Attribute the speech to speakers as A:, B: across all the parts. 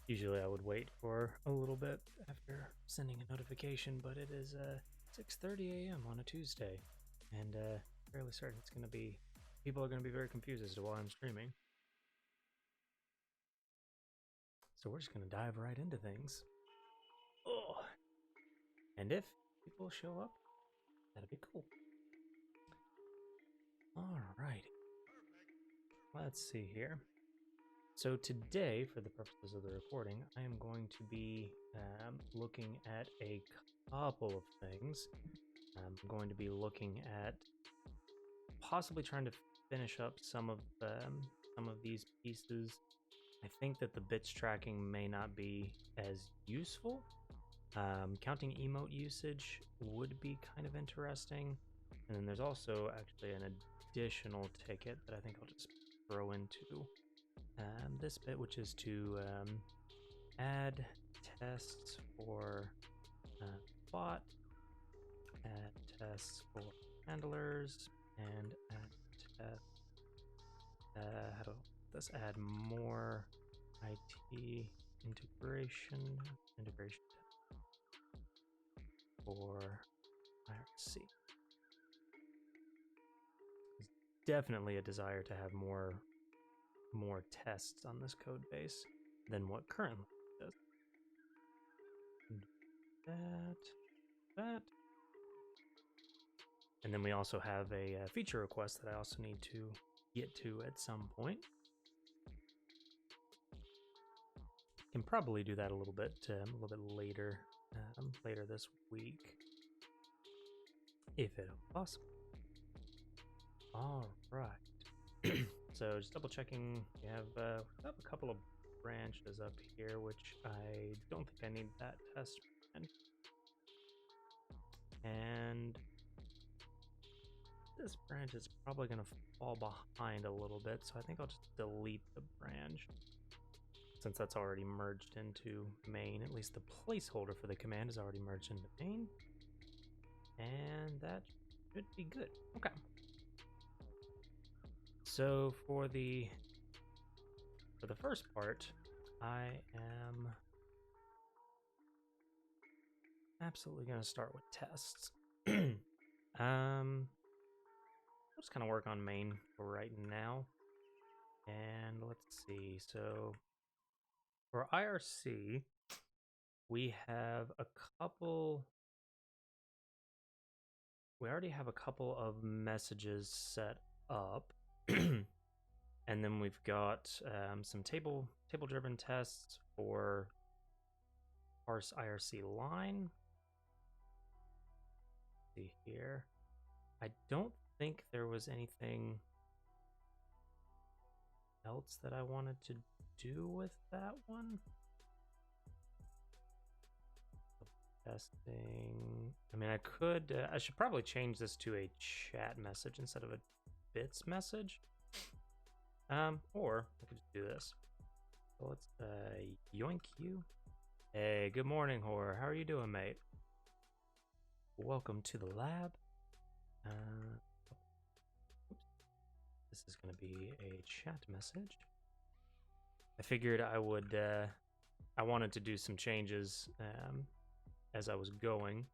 A: Usually I would wait for a little bit after sending a notification, but it is 6:30 a.m. on a Tuesday, and fairly certain it's going to be people are going to be very confused as to why I'm streaming. So we're just going to dive right into things. Oh, and if people show up, that'd be cool. All right, let's see here. So today, for the purposes of the recording, I am going to be looking at a couple of things. I'm going to be looking at possibly trying to finish up some of these pieces. I think that the bits tracking may not be as useful. Counting emote usage would be kind of interesting. And then there's also actually an additional ticket that I think I'll just throw into this bit, which is to add tests for bot, add tests for handlers, and add tests. How do let's add more IT integration for IRC. There's definitely a desire to have more tests on this code base than what currently does. That. And then we also have a feature request that I also need to get to at some point. Can probably do that a little bit later, later this week, if at all possible. All right. So just double checking. We have a couple of branches up here, which I don't think I need that test. And this branch is probably going to fall behind a little bit, so I think I'll just delete the branch since that's already merged into main. At least the placeholder for the command is already merged into main, and that should be good. Okay. So for the first part, I am absolutely going to start with tests. I'll just kind of work on main for right now. And let's see. So for IRC, we have a couple. We already have a couple of messages set up. And then we've got some table-driven tests for parse IRC line. Let's see here. I don't think there was anything else that I wanted to do with that one. Testing. I mean, I should probably change this to a chat message instead of a bits message. Or I could just do this. So let's yoink you. Hey, good morning, Horror. How are you doing, mate? Welcome to the lab. Oops. This is going to be a chat message. I figured I would. I wanted to do some changes as I was going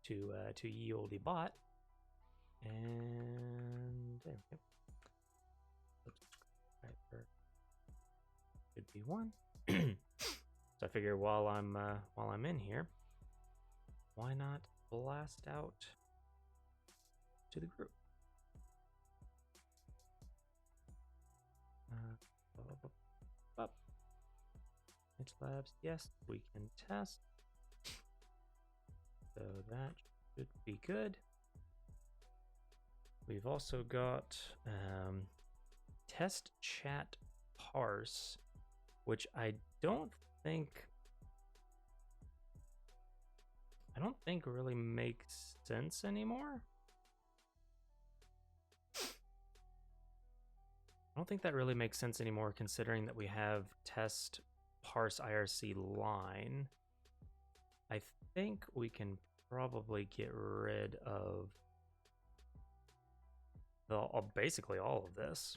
A: to ye olde bot, and there we go. Subscriber should be one. So I figure while I'm in here, why not blast out to the group? Up. Mitch Labs, yes, we can test. So that should be good. We've also got test chat parse, which I don't think really makes sense anymore. I don't think that really makes sense anymore, considering that we have test parse IRC line. I think we can probably get rid of basically all of this.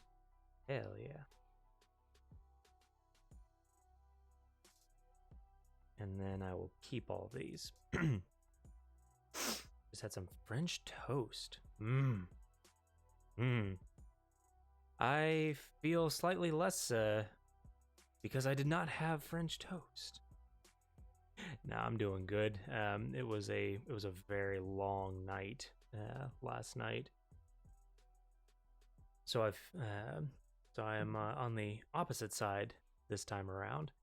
A: Hell yeah. and then I will keep all these. Just had some French toast. Mmm. Mmm. I feel slightly less because I did not have French toast. No, I'm doing good. It was a very long night last night. So I am on the opposite side this time around.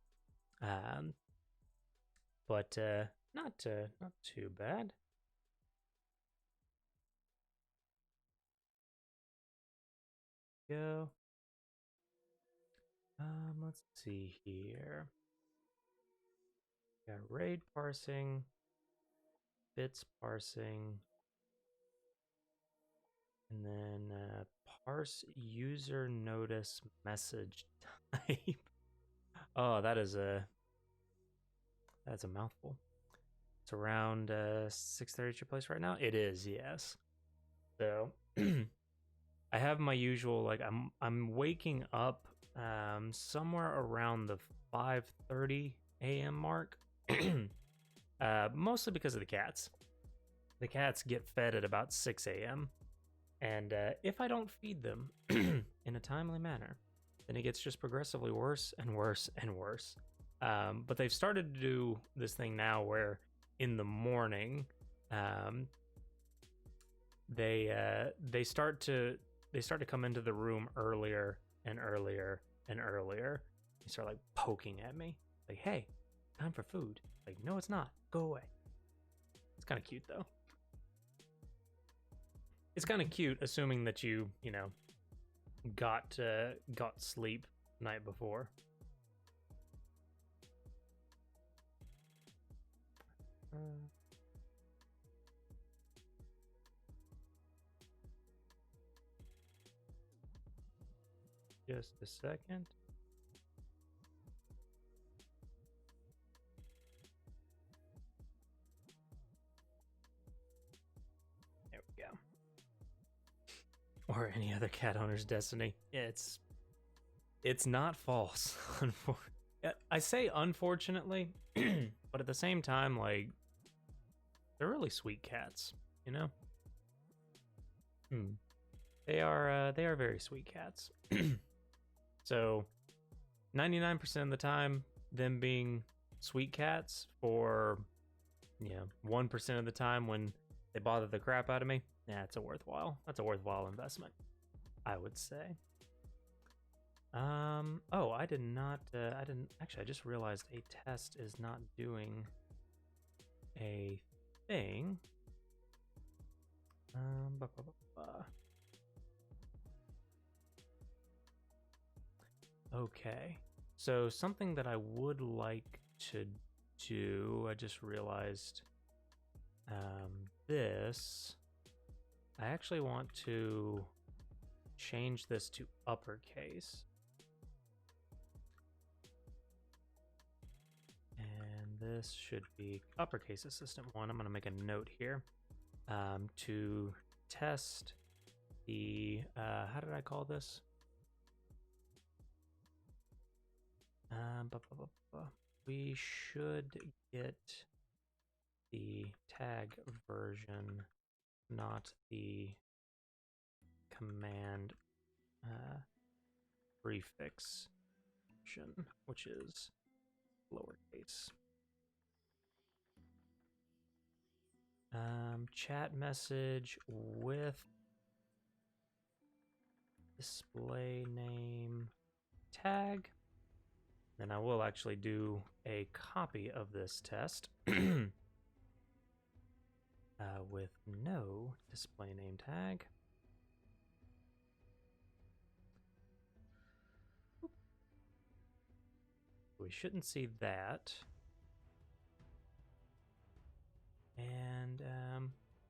A: But not too bad. Go. Let's see here. Got RAID parsing, bits parsing, and then parse user notice message type. Oh, that's a mouthful. It's around 6:30 at your place right now. It is, yes. So I have my usual, like, I'm waking up somewhere around the 5:30 a.m. mark. Mostly because of the cats. The cats get fed at about 6 a.m. And if I don't feed them in a timely manner, then it gets just progressively worse and worse and worse. But they've started to do this thing now where in the morning, they start to come into the room earlier and earlier and earlier. They start like poking at me, like, "Hey, time for food." Like, no, it's not. Go away. It's kind of cute though. It's kind of cute, assuming that you know, got sleep the night before. Just a second. There we go. Or any other cat owner's destiny. It's not false. I say unfortunately, but at the same time, like, they're really sweet cats, you know? They are very sweet cats. So 99% of the time, them being sweet cats for 1% of the time when they bother the crap out of me, that's a worthwhile investment, I would say. Oh, I didn't actually, I just realized a test is not doing a thing. Okay, so something that I would like to do, I just realized this. I actually want to change this to uppercase. And this should be uppercase assistant 1. I'm going to make a note here to test the, how did I call this? We should get the tag version, not the command prefix version, which is lowercase. Chat message with display name tag. Then I will actually do a copy of this test with no display name tag. We shouldn't see that. And I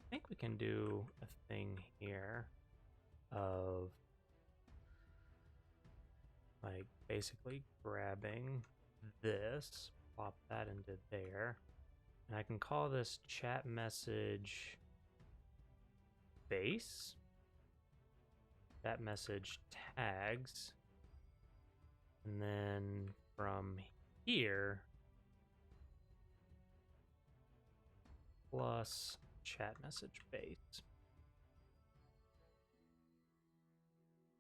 A: think we can do a thing here of like basically grabbing this, plop that into there, and I can call this chat message base, chat message tags, and then from here plus chat message base.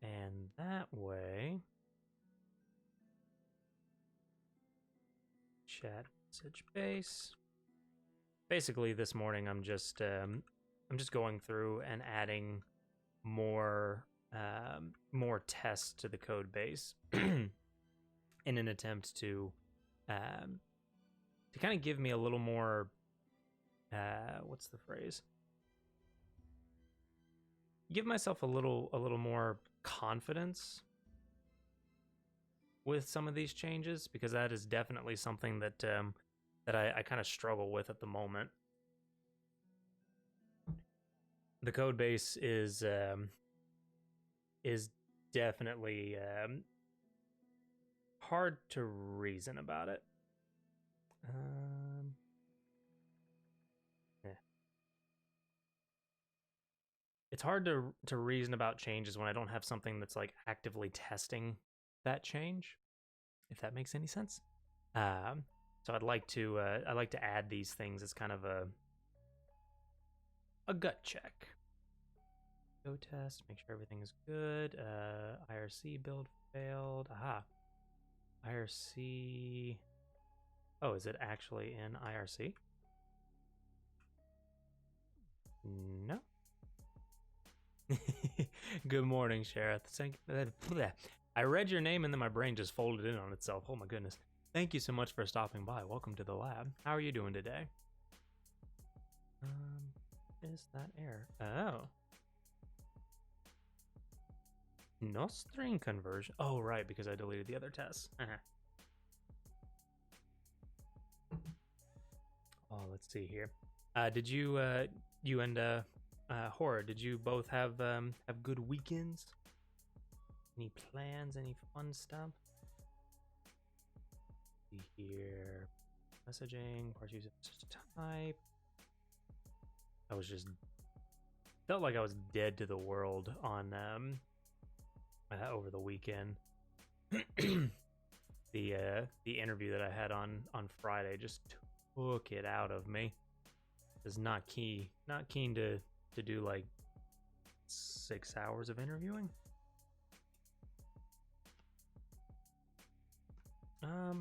A: And that way, chat message base. Basically, this morning I'm just going through and adding more tests to the code base in an attempt to kind of give me a little more what's the phrase? Give myself a little more confidence with some of these changes, because that is definitely something that I kind of struggle with at the moment. The code base is definitely hard to reason about it. It's hard to reason about changes when I don't have something that's like actively testing that change, if that makes any sense. So I'd like to add these things as kind of a gut check. Go test, make sure everything is good. IRC build failed. Aha. IRC. Oh, is it actually in IRC? No. Good morning, Sheriff. I read your name and then my brain just folded in on itself. Oh my goodness. Thank you so much for stopping by. Welcome to the lab. How are you doing today? Is that error? Oh. No string conversion. Oh, right, because I deleted the other tests. Oh, let's see here. Did you and Horror, did you both have good weekends? Any plans? Any fun stuff? See here. Messaging, parts user type. I was just felt like I was dead to the world on over the weekend. The interview that I had on Friday just took it out of me. Is not keen to do like 6 hours of interviewing. All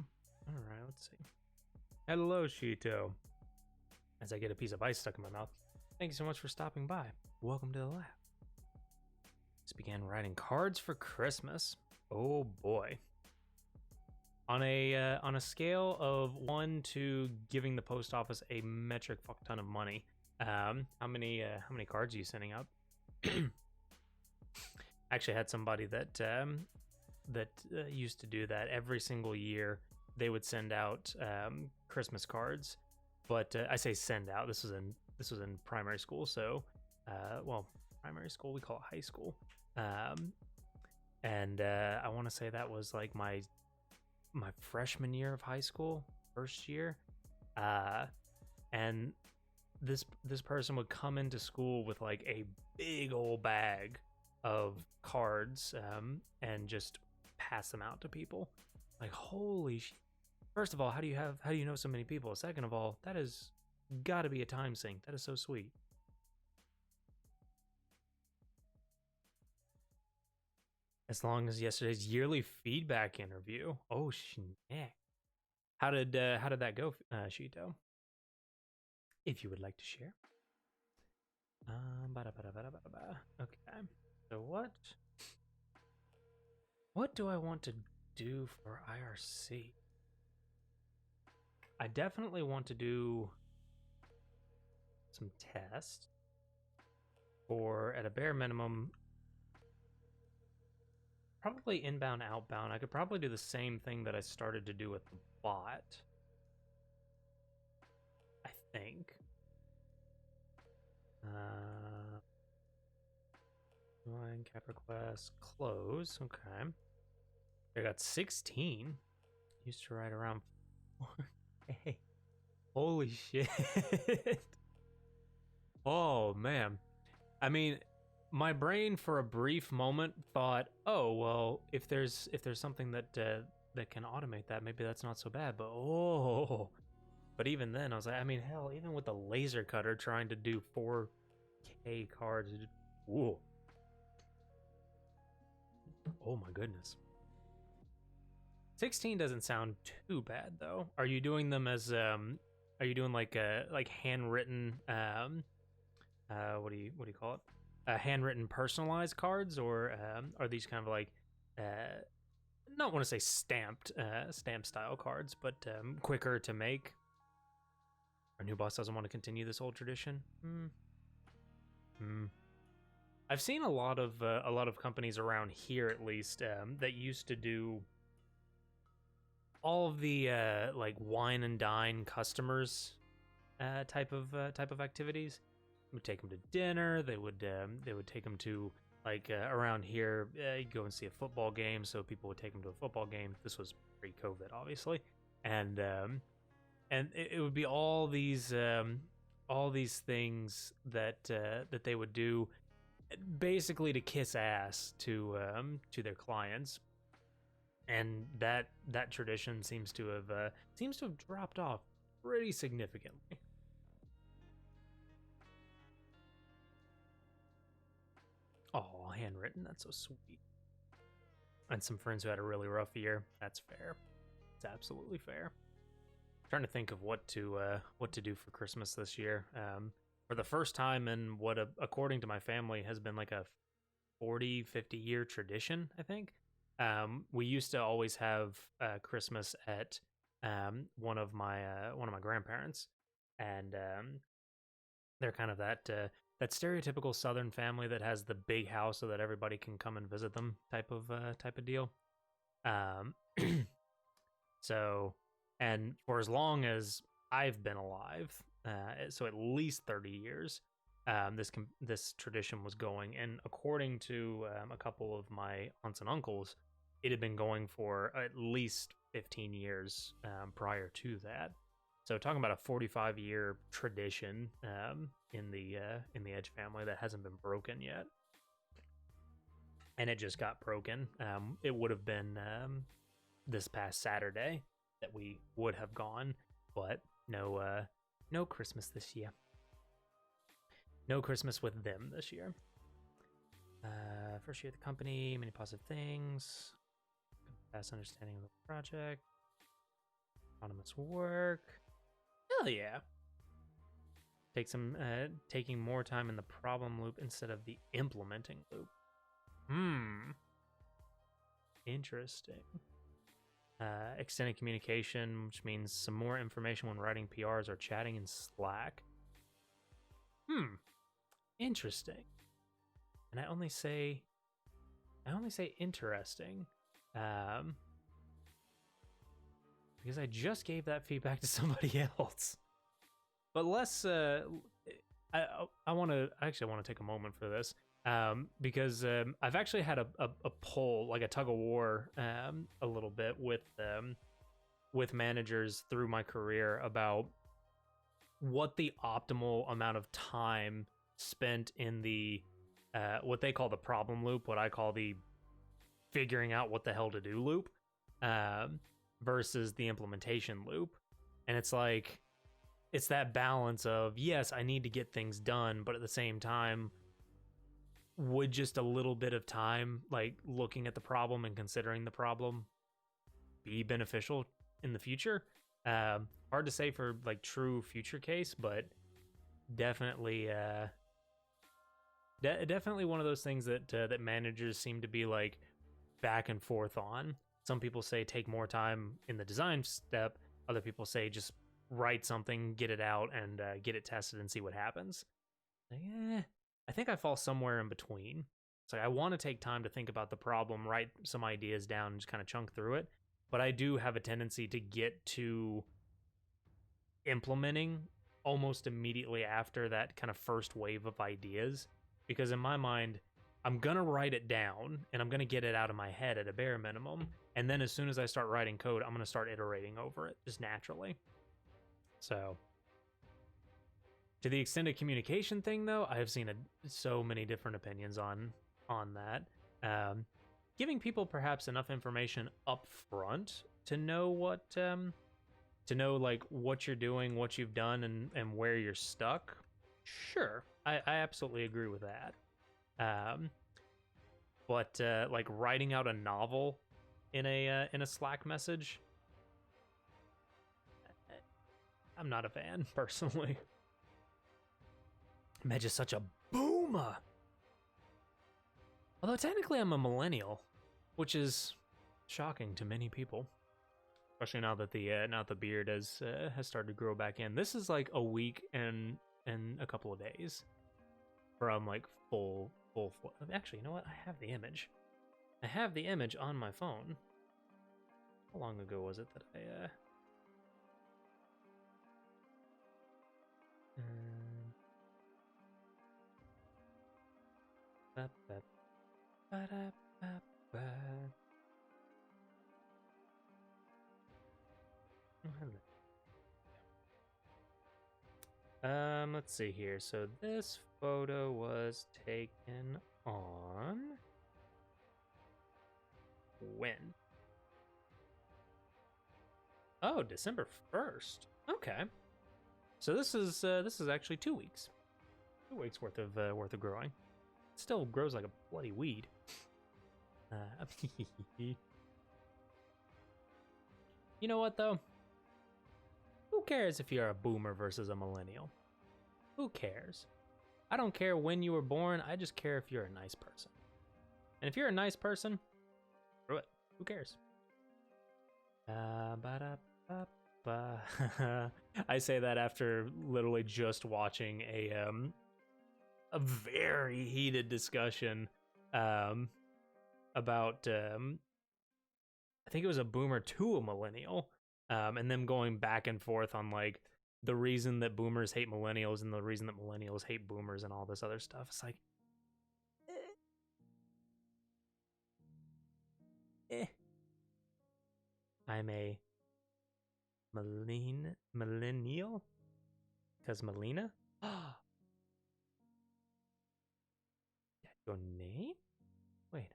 A: right, let's see. Hello, Shito. As I get a piece of ice stuck in my mouth. Thank you so much for stopping by. Welcome to the lab. Just began writing cards for Christmas. Oh boy. On a scale of 1 to giving the post office a metric fuck ton of money, how many cards are you sending out? Actually had somebody that used to do that every single year. They would send out Christmas cards, but I say send out. This was in primary school, so primary school, we call it high school, and I want to say that was like my freshman year of high school, first year, and this person would come into school with like a big old bag of cards and just pass them out to people. Like, holy first of all, how do you know so many people? Second of all, that has got to be a time sink. That is so sweet. As long as yesterday's yearly feedback interview. Oh snap! How did that go, Shito? If you would like to share. Okay. So what do I want to do for IRC? I definitely want to do some tests, or at a bare minimum, probably inbound, outbound. I could probably do the same thing that I started to do with the bot, I think. Join, cap request, close. Okay. I got 16. Used to write around 4K. Holy shit. Oh, man. I mean, my brain for a brief moment thought, oh, well, if there's something that can automate that, maybe that's not so bad. But oh, But even then, I was like, I mean, hell, even with the laser cutter trying to do 4K cards, whoa. Oh my goodness. 16 doesn't sound too bad though. Are you doing them as are you doing like handwritten what do you call it? Handwritten personalized cards, or are these kind of like not want to say stamp style cards, but quicker to make? Our new boss doesn't want to continue this old tradition. I've seen a lot of companies around here, at least, that used to do all of the like wine and dine customers type of activities. Would take them to dinner. They would take them to like around here. You go and see a football game, so people would take them to a football game. This was pre-COVID, obviously, and it would be all these things that that they would do, basically to kiss ass to their clients, and that tradition seems to have dropped off pretty significantly. Oh, handwritten, that's so sweet. And some friends who had a really rough year. That's fair. It's absolutely fair. I'm trying to think of what to do for Christmas this year. For the first time in what, according to my family, has been like a 40-50 year tradition, I think. We used to always have Christmas at one of my grandparents, and they're kind of that stereotypical Southern family that has the big house so that everybody can come and visit them type of deal. So, and for as long as I've been alive, so at least 30 years, this tradition was going, and according to a couple of my aunts and uncles, it had been going for at least 15 years prior to that. So talking about a 45-year tradition in the Edge family that hasn't been broken yet, and it just got broken. It would have been this past Saturday that we would have gone, but no Christmas this year. No Christmas with them this year. First year at the company, many positive things. Fast understanding of the project. Autonomous work. Hell yeah. Taking more time in the problem loop instead of the implementing loop. Interesting. Extended communication, which means some more information when writing PRs or chatting in Slack. Interesting. And I only say interesting. Because I just gave that feedback to somebody else. But let's I actually want to take a moment for this. Because I've actually had a poll, like a tug of war, a little bit with managers through my career about what the optimal amount of time spent in the what they call the problem loop, what I call the figuring out what the hell to do loop, versus the implementation loop. And it's like, it's that balance of, yes, I need to get things done, but at the same time, would just a little bit of time, like looking at the problem and considering the problem, be beneficial in the future? Hard to say for like true future case, but definitely definitely one of those things that that managers seem to be like back and forth on. Some people say take more time in the design step. Other people say just write something, get it out, and get it tested and see what happens. Like, I think I fall somewhere in between. It's like I want to take time to think about the problem, write some ideas down, and just kind of chunk through it. But I do have a tendency to get to implementing almost immediately after that kind of first wave of ideas. Because in my mind, I'm going to write it down and I'm going to get it out of my head at a bare minimum. And then as soon as I start writing code, I'm going to start iterating over it just naturally. So to the extended communication thing, though, I have seen so many different opinions on that. Giving people perhaps enough information up front to know what to know like what you're doing, what you've done, and where you're stuck. Sure, I absolutely agree with that. But like writing out a novel in a Slack message, I'm not a fan personally. Medge is such a boomer. Although technically I'm a millennial, which is shocking to many people, especially now that the beard has started to grow back in. This is like a week and a couple of days from like full. Actually, you know what? I have the image. I have the image on my phone. How long ago was it that I let's see here. So this photo was taken on when? Oh, December 1st. Okay. So this is actually 2 weeks. 2 weeks worth of growing. It still grows like a bloody weed. You know what though? Who cares if you're a boomer versus a millennial? Who cares? I don't care when you were born, I just care if you're a nice person. And if you're a nice person, screw it. Who cares? I say that after literally just watching a very heated discussion about I think it was a boomer to a millennial, and them going back and forth on like the reason that boomers hate millennials and the reason that millennials hate boomers and all this other stuff. It's like, I'm a millennial? Because Melina? Your name? Wait.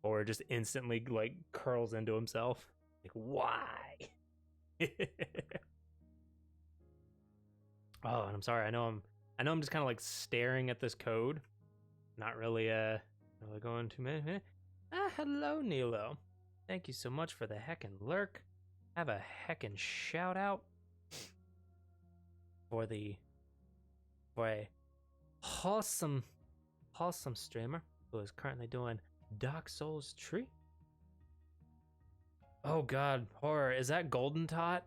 A: Or just instantly like curls into himself. Like, why? Oh, and I'm sorry. I know I'm just kind of like staring at this code. Not really going to me. Hello, Nilo. Thank you so much for the heckin' lurk. Have a heckin' shout out for a wholesome streamer who is currently doing Dark Souls Tree. Oh god, horror. Is that Golden Tot?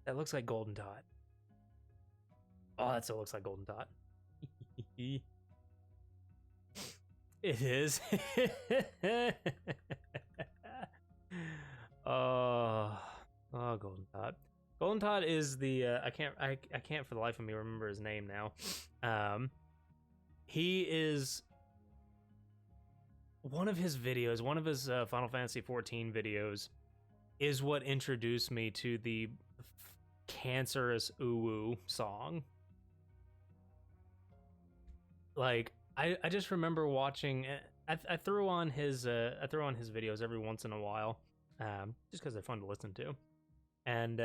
A: That looks like Golden Tot. Oh, that still looks like Golden Tot. It is. Golden Tot. Golden Tot is the I can't for the life of me remember his name now. He is one of his videos, one of his Final Fantasy 14 videos is what introduced me to the cancerous uwu song. Like I just remember watching. I threw on his videos every once in a while, just because they're fun to listen to, and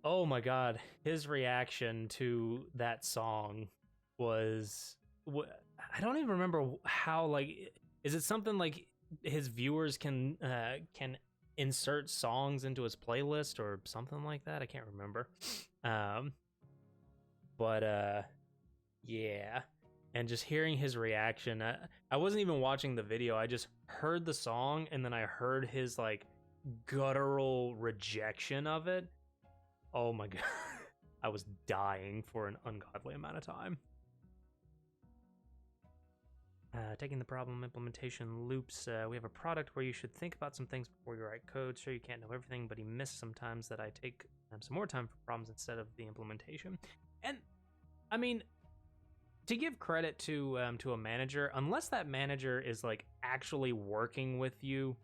A: oh my god, his reaction to that song was I don't even remember how. Like, is it something like his viewers can insert songs into his playlist or something like that? I can't remember, but yeah, and just hearing his reaction, I wasn't even watching the video. I just heard the song, and then I heard his like guttural rejection of it. Oh my god, I was dying for an ungodly amount of time. Taking the problem implementation loops, we have a product where you should think about some things before you write code. Sure, you can't know everything, but he missed sometimes that I take some more time for problems instead of the implementation. And I mean, to give credit to a manager, unless that manager is like actually working with you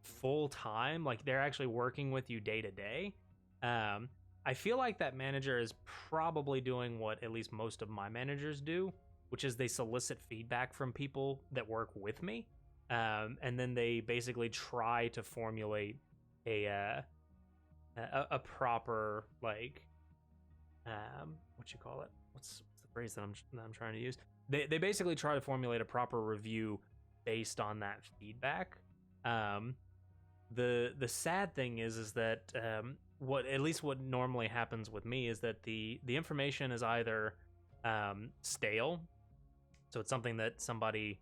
A: full time, like they're actually working with you day to day, I feel like that manager is probably doing what at least most of my managers do, which is they solicit feedback from people that work with me, and then they basically try to formulate a a proper like what you call it? What's the phrase that I'm trying to use? They basically try to formulate a proper review based on that feedback. Um, the sad thing is that what at least what normally happens with me is that the information is either stale, so it's something that somebody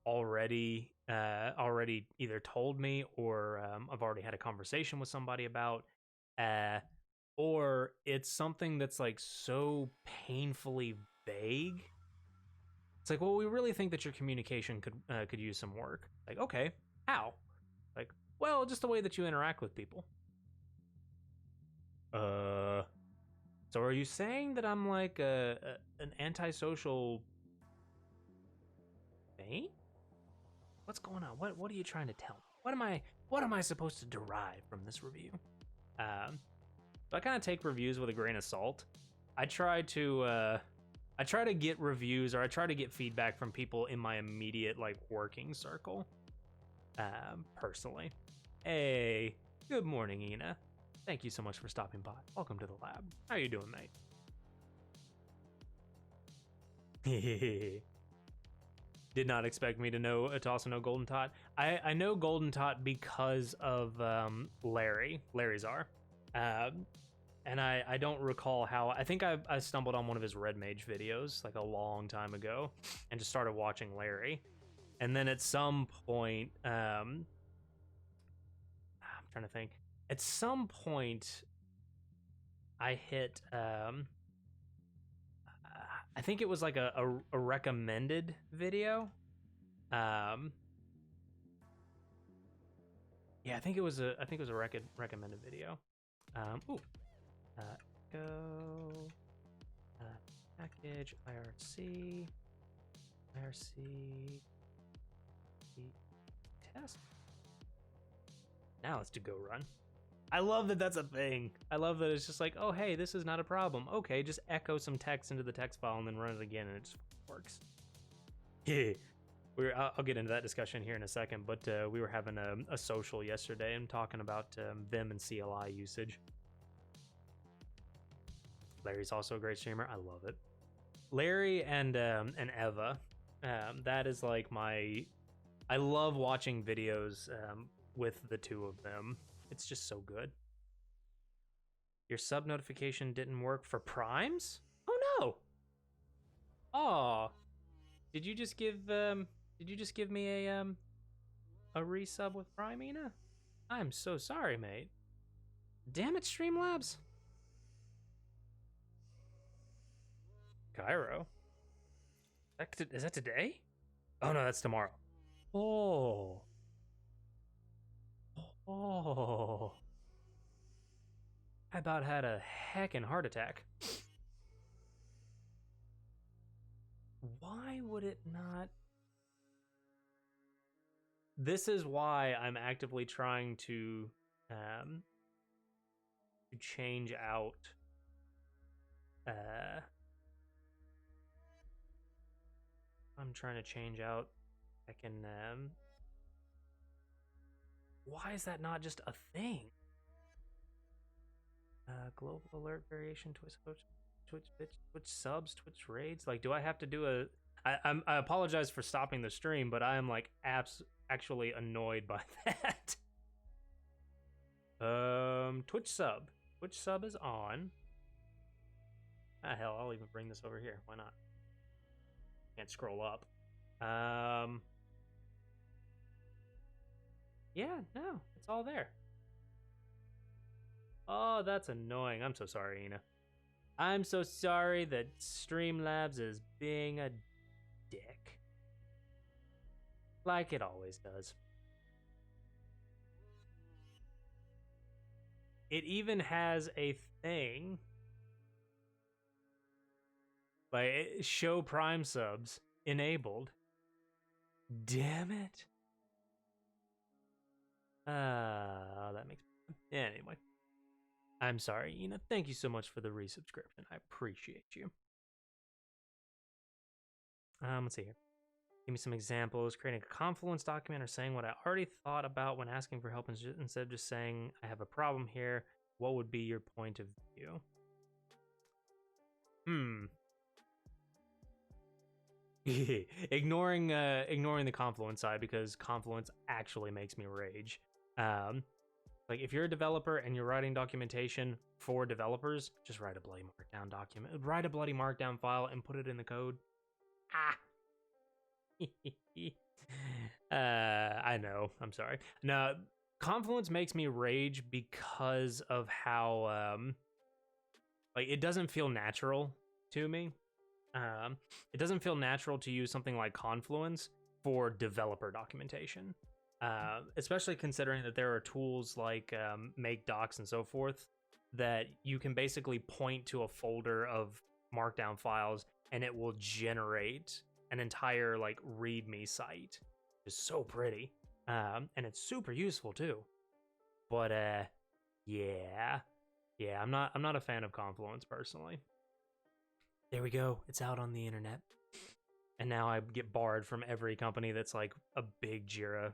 A: already either told me or I've already had a conversation with somebody about, uh, or it's something that's like so painfully vague. It's like, well, we really think that your communication could use some work. Like, okay, how? Like, well, just the way that you interact with people. Uh, so are you saying that I'm like an antisocial thing? What's going on? What are you trying to tell me? What am I supposed to derive from this review? So I kind of take reviews with a grain of salt. I try to get reviews, or I try to get feedback from people in my immediate like working circle. Personally. Hey, good morning, Ina. Thank you so much for stopping by. Welcome to the lab. How you doing, mate? Did not expect me to also know Golden Tot. I know Golden Tot because of Larry Czar. And I don't recall how. I think I stumbled on one of his Red Mage videos like a long time ago and just started watching Larry. And then at some point, I'm trying to think. At some point, I hit. I think it was like a recommended video. Yeah, I think it was a recommended video. Ooh. Go. Package IRC. Test. Now let's do go run. I love that that's a thing. I love that it's just like, oh, hey, this is not a problem. Okay, just echo some text into the text file and then run it again, and it just works. Yeah. I'll get into that discussion here in a second, but we were having a social yesterday and talking about Vim and CLI usage. Larry's also a great streamer. I love it. Larry and Eva, that is like my. I love watching videos with the two of them. It's just so good. Your sub notification didn't work for primes? Oh no! Oh, did you just give me a resub with Prime, Ina? I'm so sorry, mate. Damn it, Streamlabs. Cairo. Is that today? Oh no, that's tomorrow. Oh. Oh. I about had a heckin' heart attack. Why would it not? This is why I'm actively trying to change out I'm trying to change out I can why is that not just a thing? Global alert variation, Twitch subs, Twitch raids. Like, do I have to do a? I apologize for stopping the stream, but I am like actually annoyed by that. Twitch sub is on. Ah, hell, I'll even bring this over here. Why not? Can't scroll up. Yeah, no, it's all there. Oh, that's annoying. I'm so sorry, Ina. I'm so sorry that Streamlabs is being a dick. Like it always does. It even has a thing. Like, show Prime subs enabled. Damn it. That makes... Anyway. I'm sorry, Ina. Thank you so much for the resubscription. I appreciate you. Let's see here. Give me some examples. Creating a Confluence document or saying what I already thought about when asking for help instead of just saying I have a problem here. What would be your point of view? ignoring the Confluence side, because Confluence actually makes me rage. Like if you're a developer and you're writing documentation for developers, just write a bloody markdown document, write a bloody markdown file and put it in the code. I know, I'm sorry. No, Confluence makes me rage because of how like it doesn't feel natural to me. It doesn't feel natural to use something like Confluence for developer documentation, especially considering that there are tools like Make Docs and so forth that you can basically point to a folder of markdown files and it will generate an entire like README site. It's so pretty, and it's super useful too. But yeah, I'm not a fan of Confluence personally. There we go. It's out on the internet. And now I get barred from every company that's like a big Jira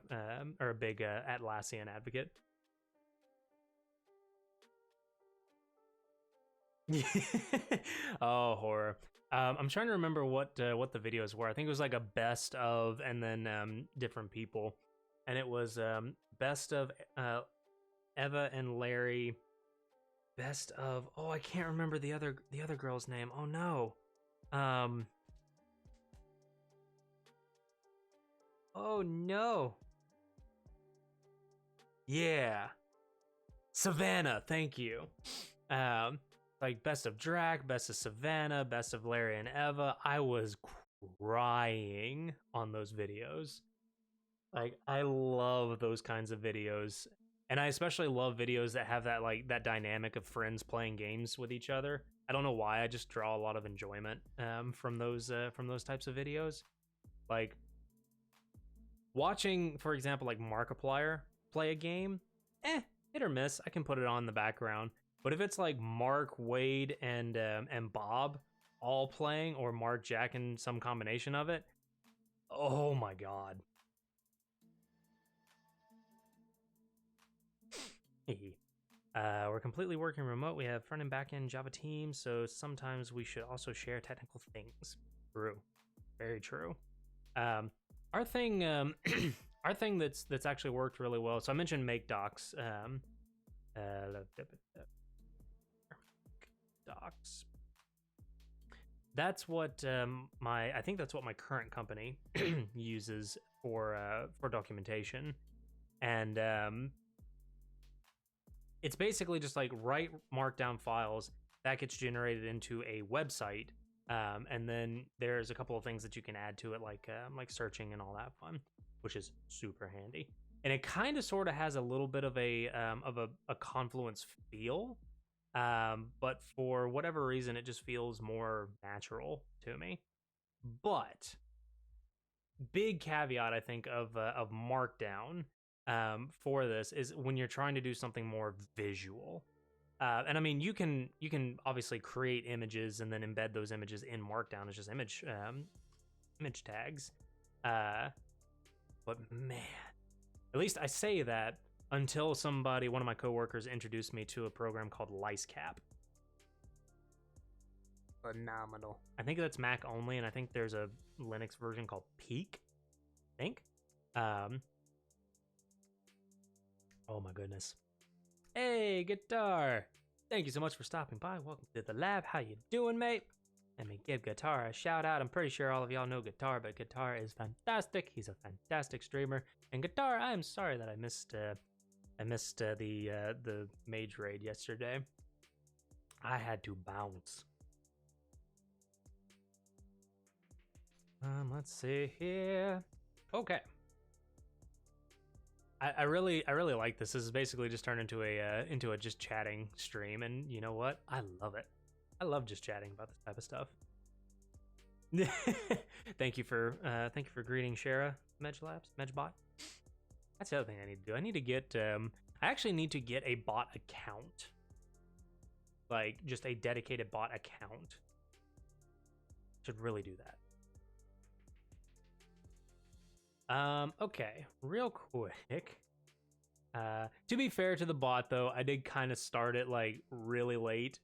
A: or a big Atlassian advocate. Oh, horror. I'm trying to remember what the videos were. I think it was like a best of and then different people. And it was best of Eva and Larry. Best of, oh, I can't remember the other girl's name. Oh no. Oh no. Yeah. Savannah, thank you. Like best of Drac, best of Savannah, best of Larry and Eva. I was crying on those videos. Like I love those kinds of videos. And I especially love videos that have that like that dynamic of friends playing games with each other. I don't know why, I just draw a lot of enjoyment from those types of videos. Like watching, for example, like Markiplier play a game, hit or miss. I can put it on in the background. But if it's like Mark, Wade, and Bob all playing, or Mark, Jack, and some combination of it, oh my god. We're completely working remote. We have front and back end Java teams, so sometimes we should also share technical things. True, very true. Our thing, our thing that's actually worked really well. So I mentioned Make Docs. Docs. That's what I think that's what my current company uses for documentation, and it's basically just like write markdown files that gets generated into a website, and then there's a couple of things that you can add to it, like searching and all that fun, which is super handy. And it kind of sort of has a little bit of a Confluence feel, but for whatever reason, it just feels more natural to me. But big caveat, I think, of Markdown for this is when you're trying to do something more visual. And I mean, you can obviously create images and then embed those images in Markdown as just image tags. But man, at least I say that until one of my coworkers, introduced me to a program called LiceCap. Phenomenal. I think that's Mac only, and I think there's a Linux version called Peak. I think. Oh my goodness. Hey, Guitar! Thank you so much for stopping by. Welcome to the lab. How you doing, mate? Let me give Guitar a shout out. I'm pretty sure all of y'all know Guitar, but Guitar is fantastic. He's a fantastic streamer. And Guitar, I am sorry that I missed the Mage raid yesterday. I had to bounce. Let's see here. Okay. I really like this. This is basically just turned into a just chatting stream, and you know what? I love it. I love just chatting about this type of stuff. Thank you for greeting Shara, Medgebot. That's the other thing I need to do. I need to get I actually need to get a bot account. Like just a dedicated bot account. Should really do that. Okay, real quick. To be fair to the bot, though, I did kind of start it like really late,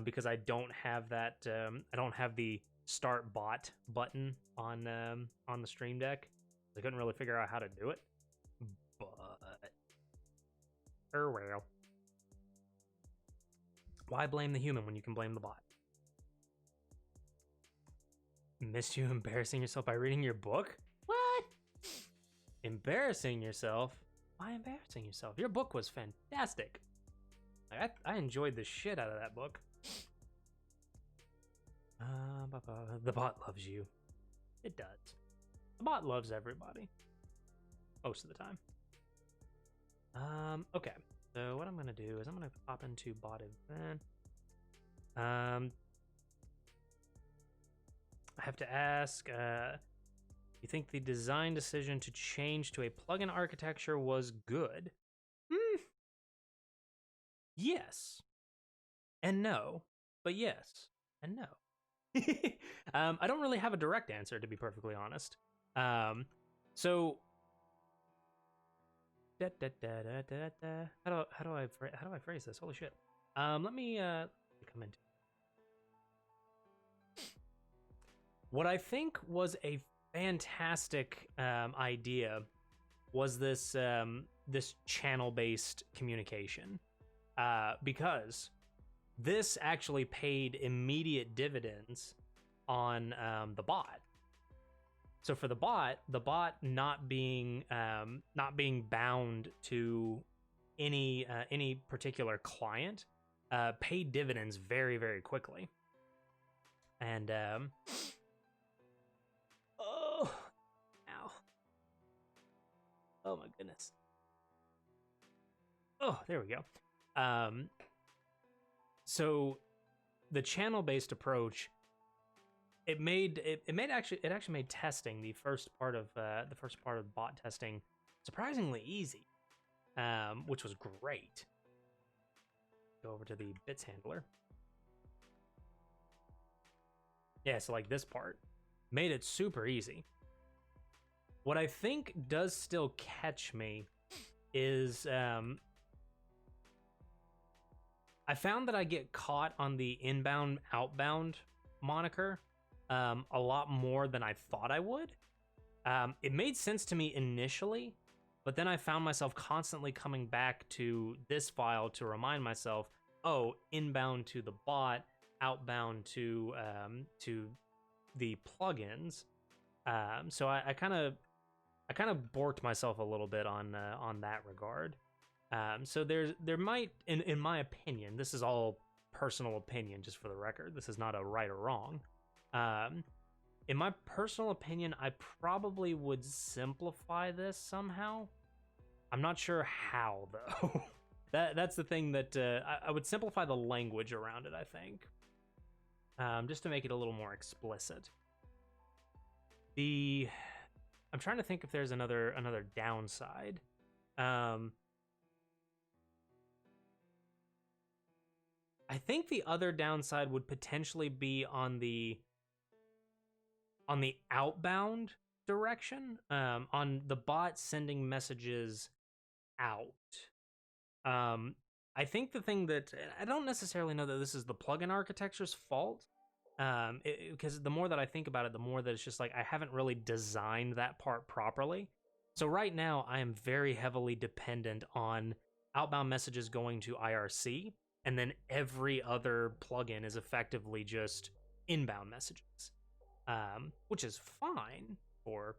A: because I don't have that. I don't have the start bot button on the Stream Deck. I couldn't really figure out how to do it. But well, why blame the human when you can blame the bot? Missed you embarrassing yourself by reading your book? What? Embarrassing yourself? Why embarrassing yourself? Your book was fantastic. I enjoyed the shit out of that book. The bot loves you. It does. The bot loves everybody. Most of the time. Okay. So what I'm gonna do is I'm gonna pop into bot event. I have to ask, you think the design decision to change to a plugin architecture was good? Yes. And no. But yes. And no. I don't really have a direct answer, to be perfectly honest. So how do I phrase this? Holy shit. Let me come into what I think was a fantastic idea was this this channel-based communication, because this actually paid immediate dividends on the bot. So for the bot not being bound to any particular client paid dividends very, very quickly. And oh, ow, oh my goodness. Oh, there we go. So the channel-based approach, it actually made testing the first part of bot testing surprisingly easy, which was great. Go over to the bits handler. Yeah, so like this part made it super easy. What I think does still catch me is I found that I get caught on the inbound outbound moniker a lot more than I thought I would. It made sense to me initially, but then I found myself constantly coming back to this file to remind myself, oh, inbound to the bot, outbound to the plugins. So I kind of borked myself a little bit on that regard. So there might, in my opinion, this is all personal opinion, just for the record. This is not a right or wrong. In my personal opinion, I probably would simplify this somehow. I'm not sure how though. That's the thing that I would simplify the language around it, I think, just to make it a little more explicit. I'm trying to think if there's another downside. I think the other downside would potentially be on the outbound direction, on the bot sending messages out. I think the thing that I don't necessarily know that this is the plugin architecture's fault, because the more that I think about it, the more that it's just like I haven't really designed that part properly. So right now, I am very heavily dependent on outbound messages going to IRC, and then every other plugin is effectively just inbound messages, which is fine for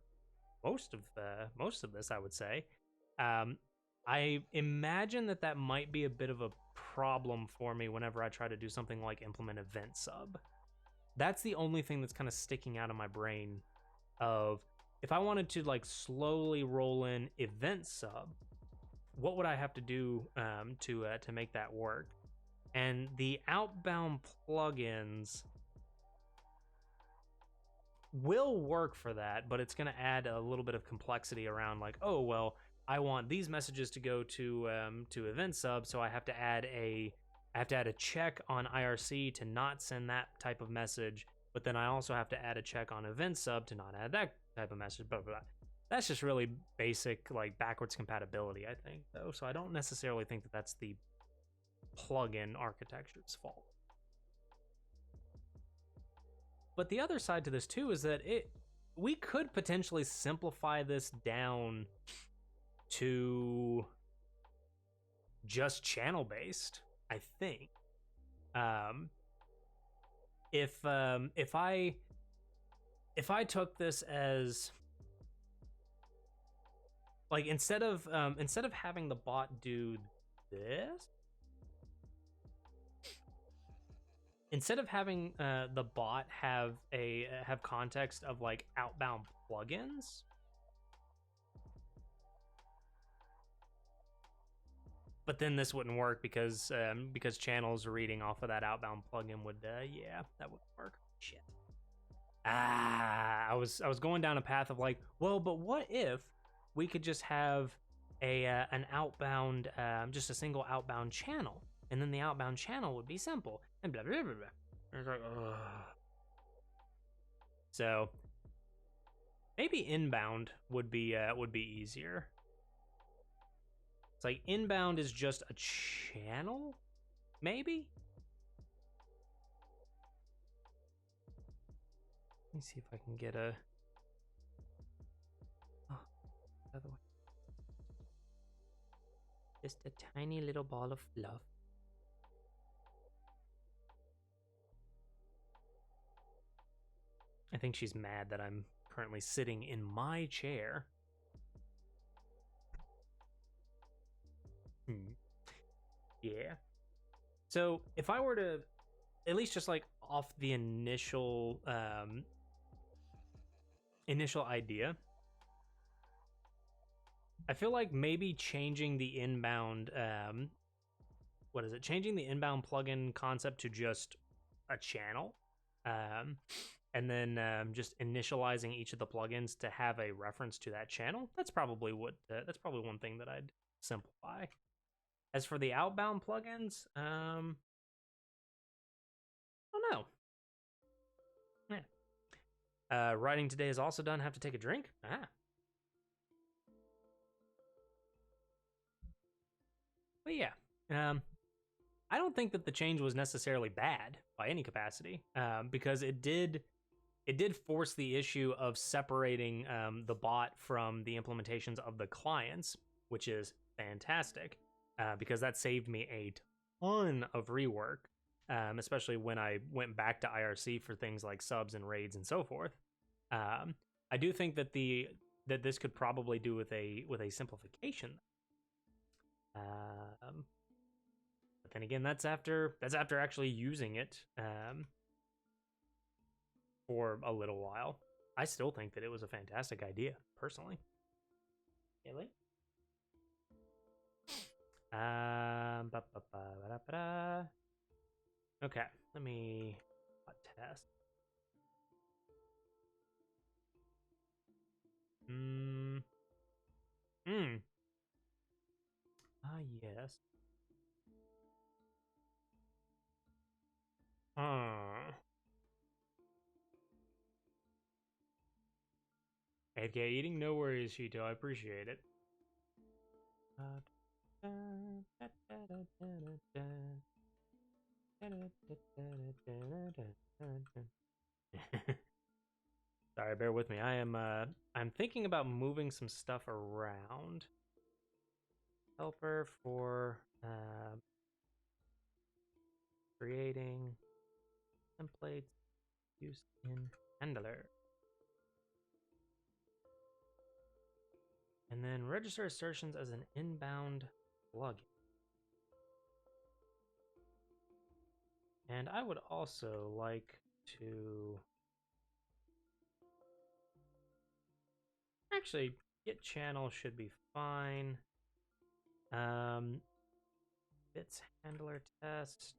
A: most of this, I would say. I imagine that might be a bit of a problem for me whenever I try to do something like implement event sub. That's the only thing that's kind of sticking out of my brain of if I wanted to like slowly roll in event sub, what would I have to do to make that work? And the outbound plugins will work for that, but it's going to add a little bit of complexity around like, oh, well, I want these messages to go to event sub, so I have to add a check on IRC to not send that type of message, but then I also have to add a check on event sub to not add that type of message, blah, blah, blah. That's just really basic, like, backwards compatibility, I think, though. So I don't necessarily think that that's the plugin architecture's fault. But the other side to this too is that we could potentially simplify this down to just channel based, I think. If I took this as, like, instead of having the bot do this, instead of having the bot have context of, like, outbound plugins, but then this wouldn't work because channels reading off of that outbound plugin would yeah, that wouldn't work. Shit. I was going down a path of, like, well, but what if we could just have an outbound, just a single outbound channel, and then the outbound channel would be simple, and blah blah blah blah. And it's like, ugh. So maybe inbound would be easier. It's like inbound is just a channel, maybe. Let me see if I can get a. Oh, other way. Just a tiny little ball of fluff. I think she's mad that I'm currently sitting in my chair. Yeah. So if I were to, at least just, like, off the initial idea, I feel like maybe changing the inbound changing the inbound plugin concept to just a channel, and then just initializing each of the plugins to have a reference to that channel. That's probably one thing that I'd simplify. As for the outbound plugins, I don't know. Yeah. Writing today is also done. Have to take a drink. But yeah, I don't think that the change was necessarily bad by any capacity, because it did force the issue of separating the bot from the implementations of the clients, which is fantastic, because that saved me a ton of rework, especially when I went back to IRC for things like subs and raids and so forth. I do think that this could probably do with a simplification. But then again, that's after actually using it for a little while. I still think that it was a fantastic idea, personally. Really? Okay, let me test. Yes. AFK eating, no worries, Shito. I appreciate it. Sorry, bear with me. I'm thinking about moving some stuff around. Helper for creating templates used in handler. And then register assertions as an inbound plugin. And I would also like to actually get channel should be fine. Bits handler test.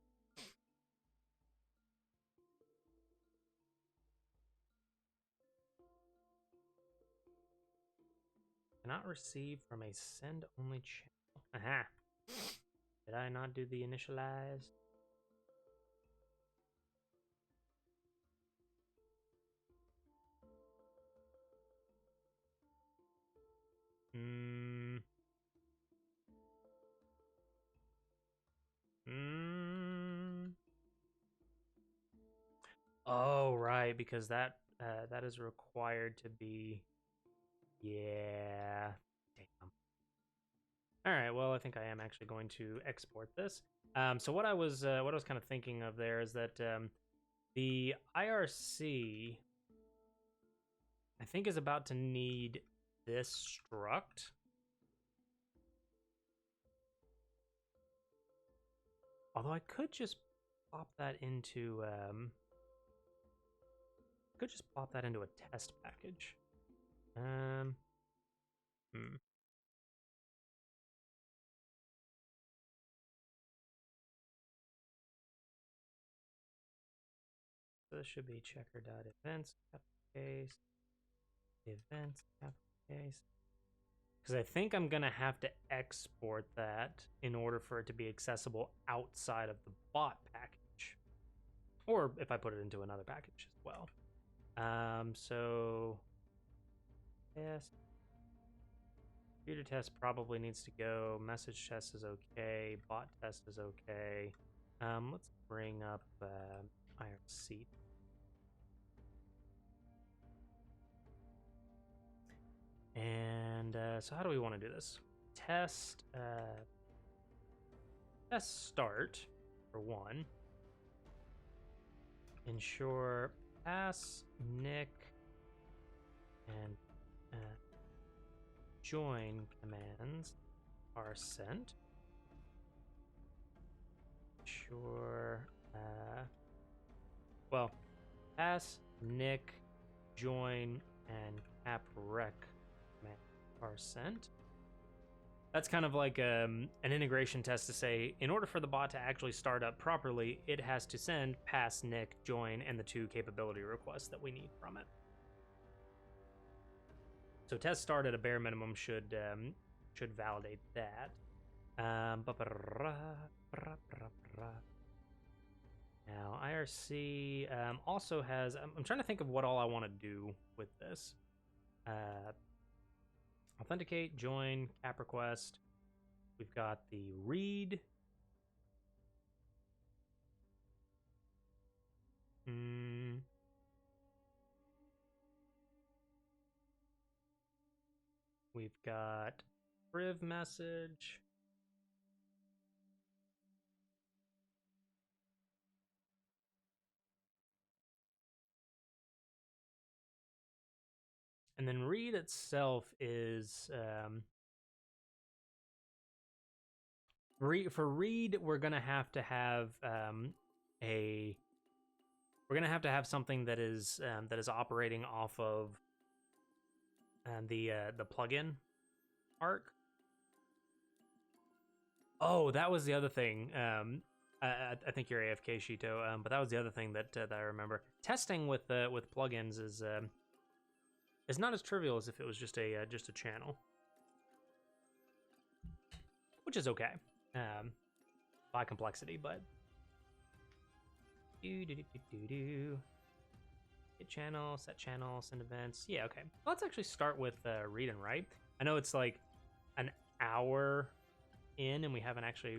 A: Cannot receive from a send only channel. Aha. Did I not do the initialize? Mm. Mm. Oh, right, because that is required to be. Yeah. Damn. All right. Well, I think I am actually going to export this. So what I was kind of thinking of there is that the IRC I think is about to need this struct. Although I could just plop that into a test package. Hmm. So this should be checker.events case events case. Because I think I'm gonna have to export that in order for it to be accessible outside of the bot package, or if I put it into another package as well. So yes, computer test probably needs to go. Message test is okay. Bot test is okay. Let's bring up IRC. And so how do we want to do this? Test start for one. Ensure pass Nick and join commands are sent. Sure. Well, pass Nick, join, and caprec commands are sent. That's kind of like an integration test to say, in order for the bot to actually start up properly, it has to send pass Nick, join, and the 2 capability requests that we need from it. So test start at a bare minimum should validate that. Now IRC also has. I'm trying to think of what all I want to do with this. Authenticate, join, cap request. We've got the read. We've got priv message. And then read itself is for read we're gonna have to have something that is operating off of the plugin arc. Oh, that was the other thing. I think you're AFK, Shito. But that was the other thing that I remember. Testing with plugins is not as trivial as if it was just a channel, which is okay by complexity. But Get channel, set channel, send events. Yeah, okay. Let's actually start with read and write. I know it's like an hour in and we haven't actually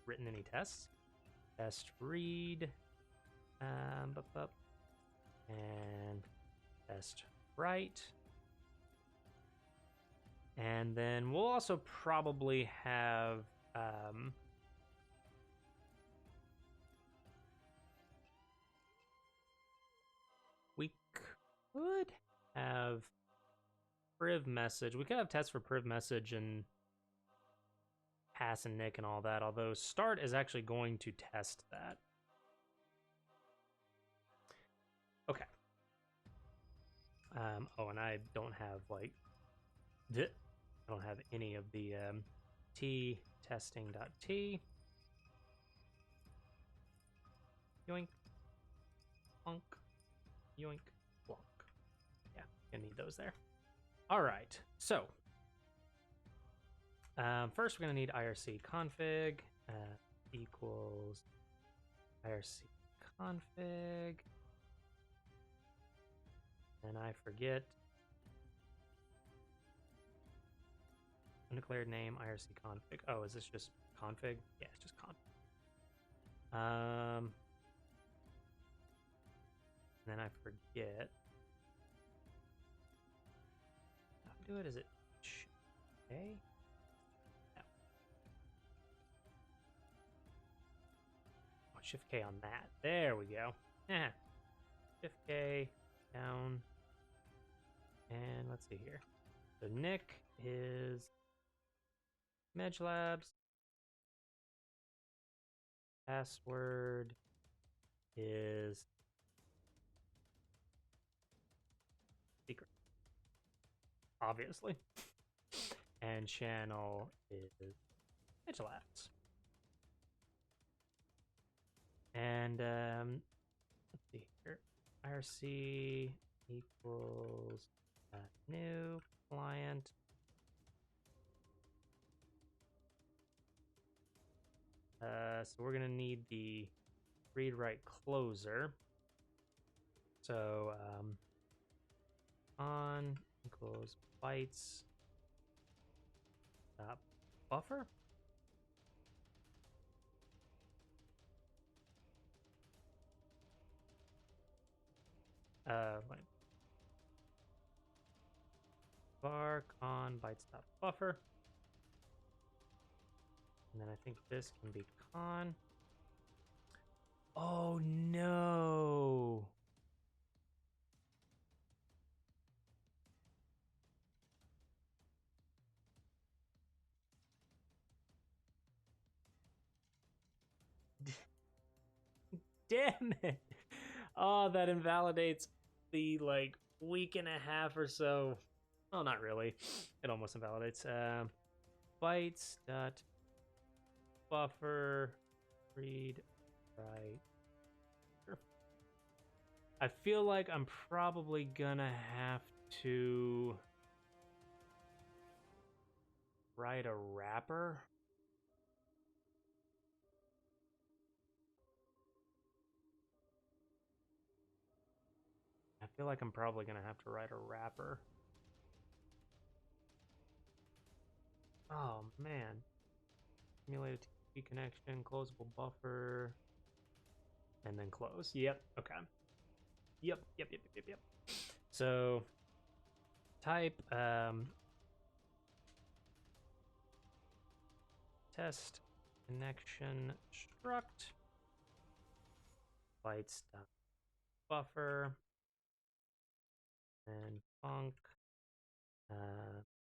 A: written any tests. Test read, and test write. And then we'll also probably have we could have priv message. We could have tests for priv message and pass and Nick and all that, although start is actually going to test that. Okay. Oh, and I don't have like I don't have any of the t testing.t. Yoink. Plunk. Yoink. Plunk. Yeah, gonna need those there. All right, so first we're gonna need IRC config equals IRC config. And I forget. undeclared name, IRC config. Oh, is this just config? Yeah, it's just config. Then I forget. How to do it? Is it okay? No. Oh, Shift K on that. There we go. Yeah. Shift K down. And let's see here. So Nick is Medge Labs. Password is secret, obviously. And channel is Medge Labs. And let's see here. IRC equals new client. So we're gonna need the read write closer. So on equals bytes buffer. Wait. Var con bytes buffer. And then I think this can be con. Oh no. Damn it. Oh, that invalidates the like week and a half or so. Well, not really. It almost invalidates. Bytes dot buffer read write. I feel like I'm probably gonna have to write a wrapper. I feel like I'm probably gonna have to write a wrapper. Oh man. Simulated TCP connection, closable buffer, and then close. Yep. Okay. Yep. So type test connection struct bytes buffer and func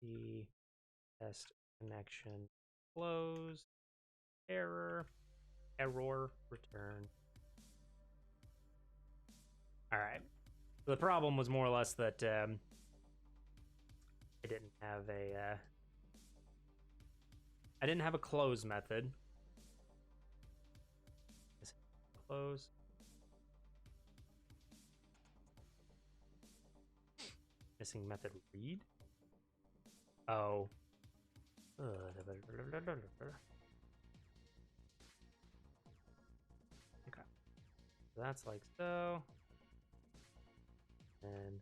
A: the test connection close error return. All right. So the problem was more or less that I didn't have a close method. Close. Missing method read. Oh. Okay. So that's like so. And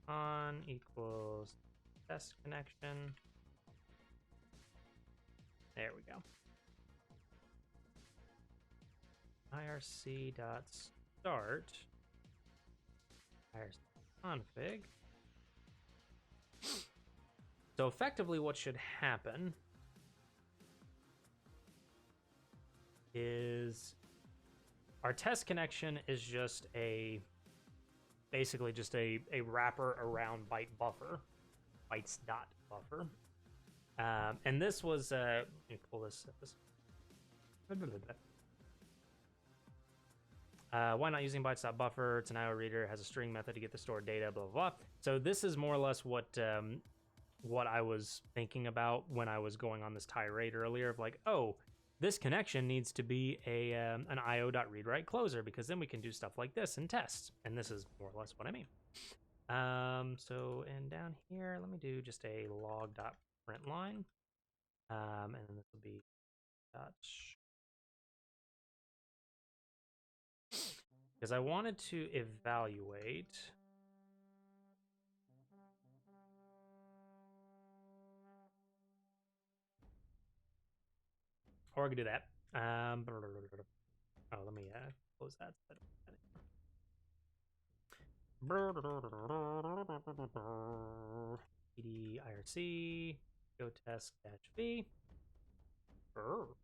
A: on equals test connection. There we go. IRC.start. IRC config. So effectively what should happen is our test connection is just basically just a wrapper around byte buffer, bytes.buffer. And this was, let me pull this. Why not using bytes.buffer? It's an IO reader, has a string method to get the stored data, blah, blah, blah. So this is more or less what I was thinking about when I was going on this tirade earlier of like, oh, this connection needs to be an io.readWrite closer because then we can do stuff like this and test. And this is more or less what I mean. So, and down here, let me do just a log.println. And then this will be dot, because I wanted to evaluate Or I could do that. Oh, let me close that. EDIRC, go test dash V. Oh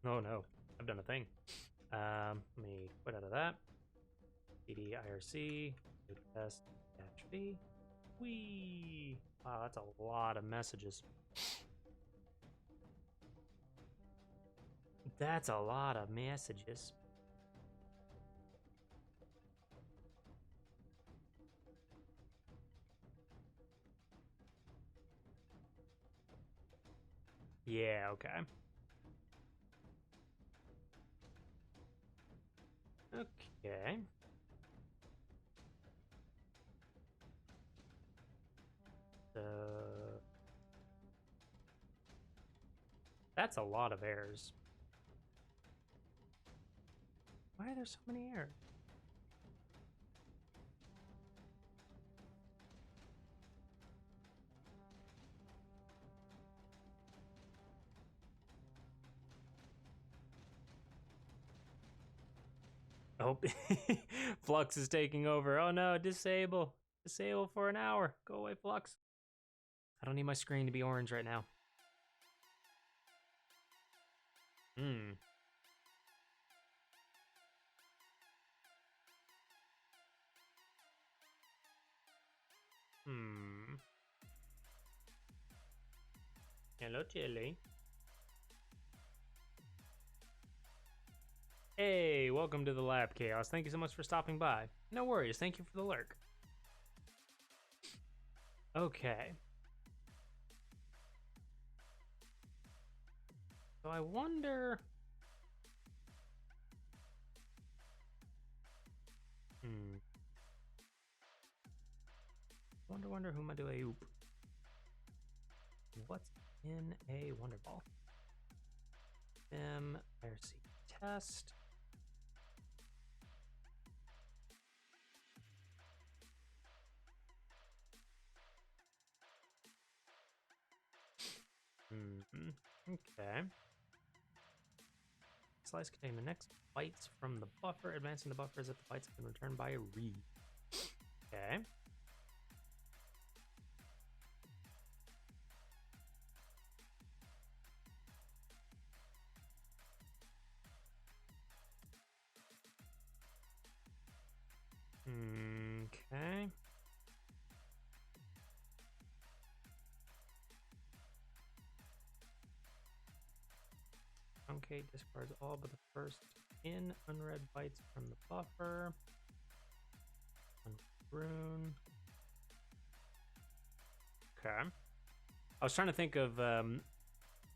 A: no, I've done a thing. Let me quit out of that. EDIRC, go test dash V. Whee! Wow, that's a lot of messages. That's a lot of messages. Yeah, okay. Okay. That's a lot of errors. Why are there so many errors? Oh, Flux is taking over. Oh no, disable. Disable for an hour. Go away, Flux. I don't need my screen to be orange right now. Hmm. Hello, Tilly. Hey, welcome to the lab, Chaos. Thank you so much for stopping by. No worries. Thank you for the lurk. Okay. So I wonder... Wonder who am I doing? Oop. What's in a Wonder Ball? IRC test. Okay. Slice containing the next bytes from the buffer, advancing the buffers that the bytes have been returned by a read. Okay. Okay. Truncate discards all but the first in unread bytes from the buffer. Rune. Okay. I was trying to think of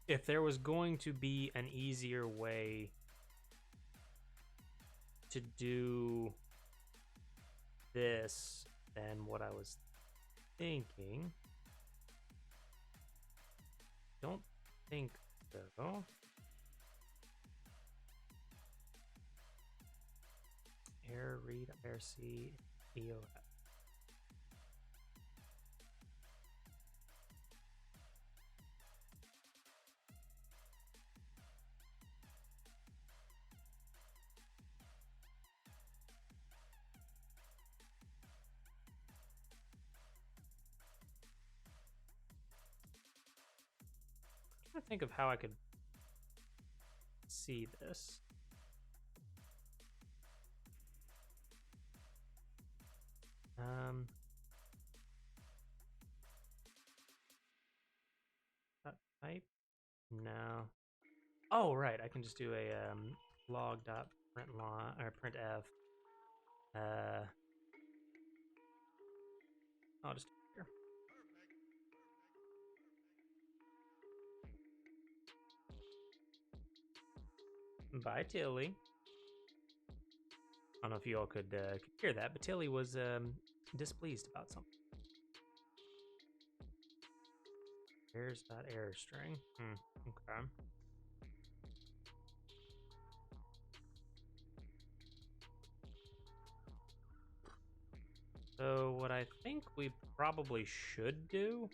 A: if there was going to be an easier way to do this than what I was thinking. Don't think so. Air read IRC EOF. I'm trying to think of how I could see this. Type? No. Oh, right. I can just do a log.println or printf. I'll just do it here. Bye, Tilly. I don't know if you all could hear that, but Tilly was displeased about something. Here's that error string. Okay. I think we probably should do.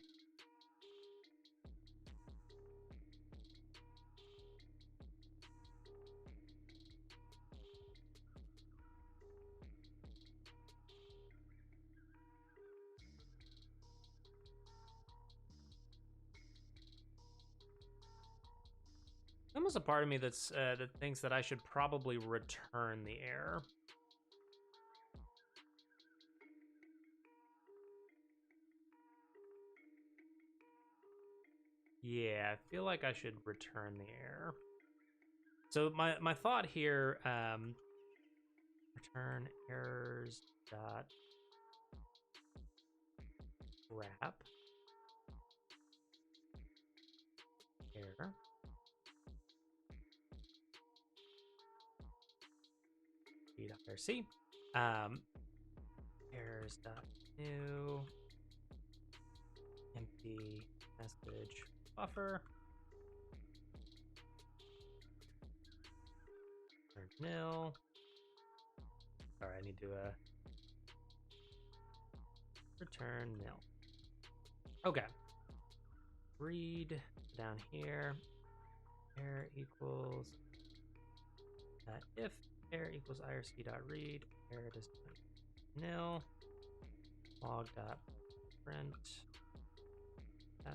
A: Almost a part of me that's that thinks that I should probably return the air. Yeah, I feel like I should return the air. So my thought here, return errors dot wrap error. .irc. Errors dot new empty message buffer. Return nil. Sorry, I need to return nil. Okay. Read down here. Error equals if error equals irc.read, error does nil, log.print f.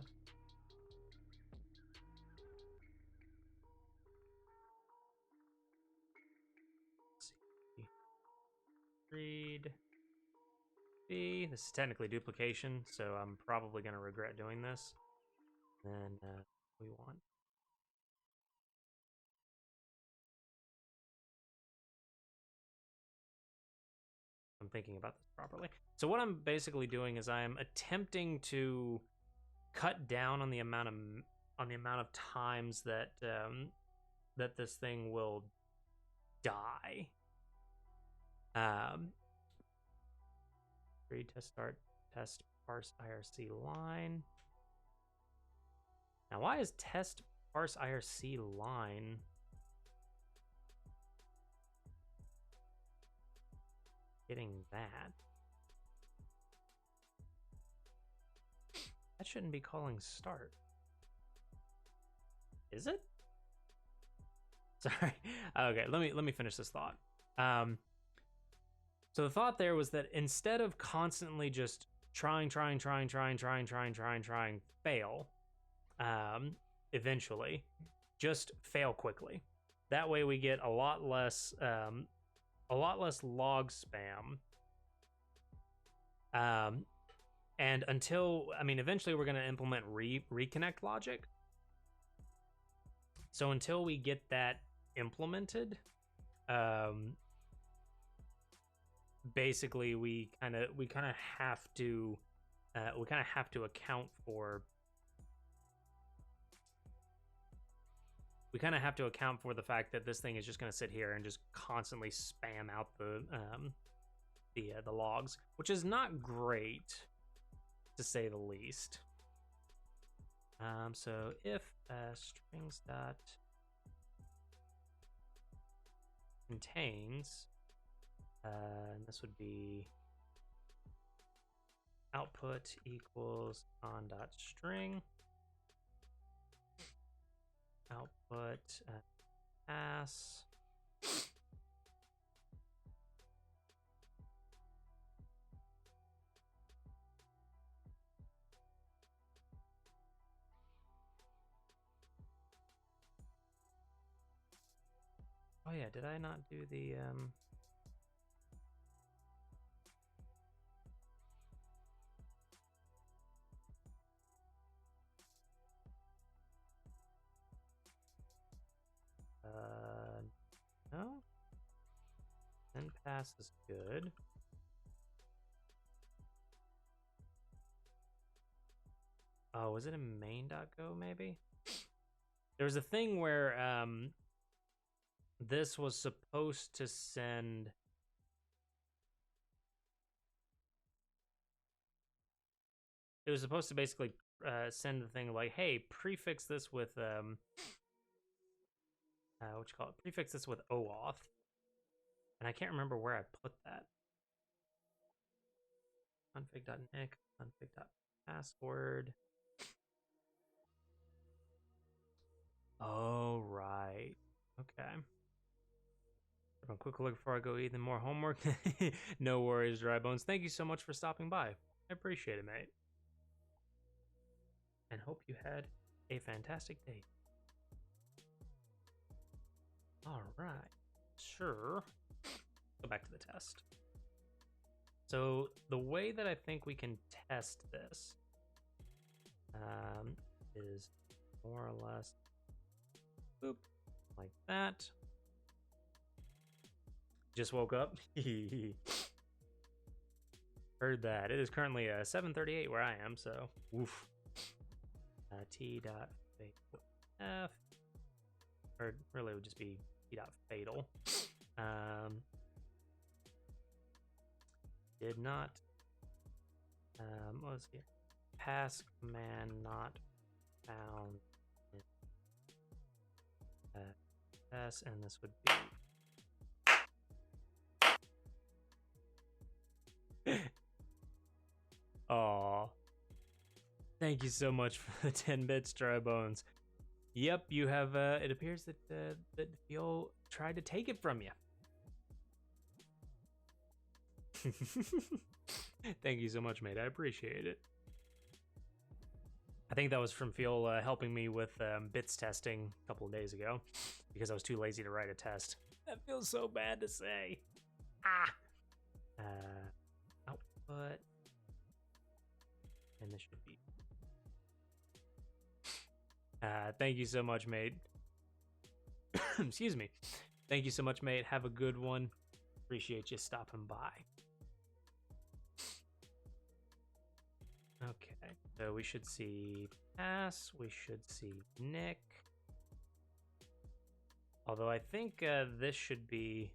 A: Read B. This is technically duplication, so I'm probably going to regret doing this. Then we want I'm thinking about this properly. So what I'm basically doing is I'm attempting to cut down on the amount of times that that this thing will die. Read test start test parse IRC line. Now, why is test parse IRC line getting that? That shouldn't be calling start. Is it? Sorry. Okay, let me finish this thought. So the thought there was that instead of constantly just trying, fail, eventually, just fail quickly. That way we get a lot less log spam. And until, eventually we're going to implement reconnect logic. So until we get that implemented, basically we kind of have to account for the fact that this thing is just going to sit here and just constantly spam out the logs, which is not great, to say the least. So if strings dot contains, and this would be output equals on dot string, output pass oh yeah, did I not do the no? Then pass is good. Oh, was it in main.go maybe? There was a thing where this was supposed to send it was supposed to basically send the thing like, hey, prefix this with what you call it? Prefix this with OAuth. And I can't remember where I put that. config.nic, config.password. Oh, right. Okay. A quick look before I go eat more homework. No worries, Dry Bones. Thank you so much for stopping by. I appreciate it, mate. And hope you had a fantastic day. All right. Sure. Go back to the test. So the way that I think we can test this is more or less boop, like that. Just woke up. Heard that. It is currently 7:38 where I am, so woof. T.F, or really it would just be T.fatal. Did not. What was here? Pass command not found. S, and this would be. Aw. Thank you so much for the 10 bits, Dry Bones. Yep, you have. It appears that that Phil tried to take it from you. Thank you so much, mate. I appreciate it. I think that was from Phil helping me with bits testing a couple of days ago because I was too lazy to write a test. That feels so bad to say. Output. And this should be. Thank you so much, mate. Excuse me. Thank you so much, mate. Have a good one. Appreciate you stopping by. Okay, so we should see pass. We should see Nick. Although I think this should be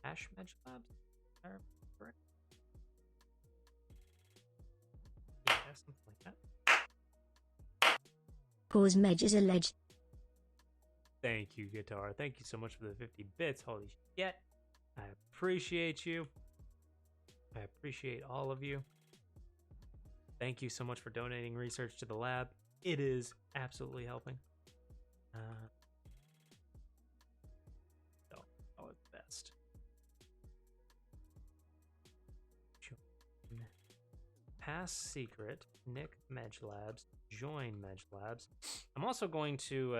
A: Ash Medge Labs. Yeah, something like that.
B: Cause Medge is alleged.
A: Thank you, Guitar. Thank you so much for the 50 bits. Holy shit. I appreciate you. I appreciate all of you. Thank you so much for donating research to the lab. It is absolutely helping. It's best. Pass secret, Nick Medge Labs, join Medge Labs. I'm also going to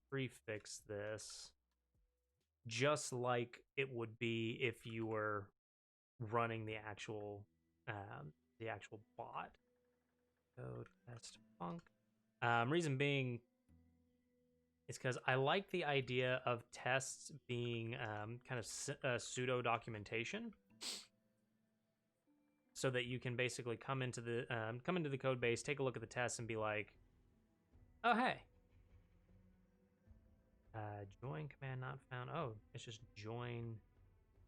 A: prefix this just like it would be if you were running the actual bot. Code test funk. Reason being is because I like the idea of tests being kind of pseudo documentation, so that you can basically come into the code base, take a look at the tests, and be like, "Oh hey, join command not found." Oh, it's just join.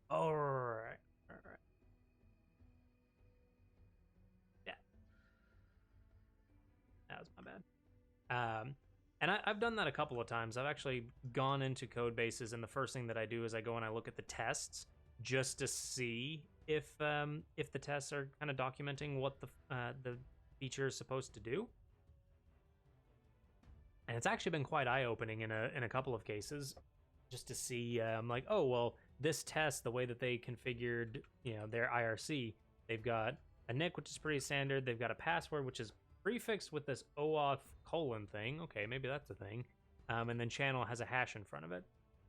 A: All right. Yeah, that was my bad. And I've done that a couple of times. I've actually gone into code bases, and the first thing that I do is I go and I look at the tests just to see if the tests are kind of documenting what the feature is supposed to do. And it's actually been quite eye-opening in a couple of cases, just to see like, oh well, this test, the way that they configured their IRC, they've got a nick, which is pretty standard. They've got a password, which is prefixed with this OAuth colon thing. Okay, maybe that's a thing. And then channel has a hash in front of it.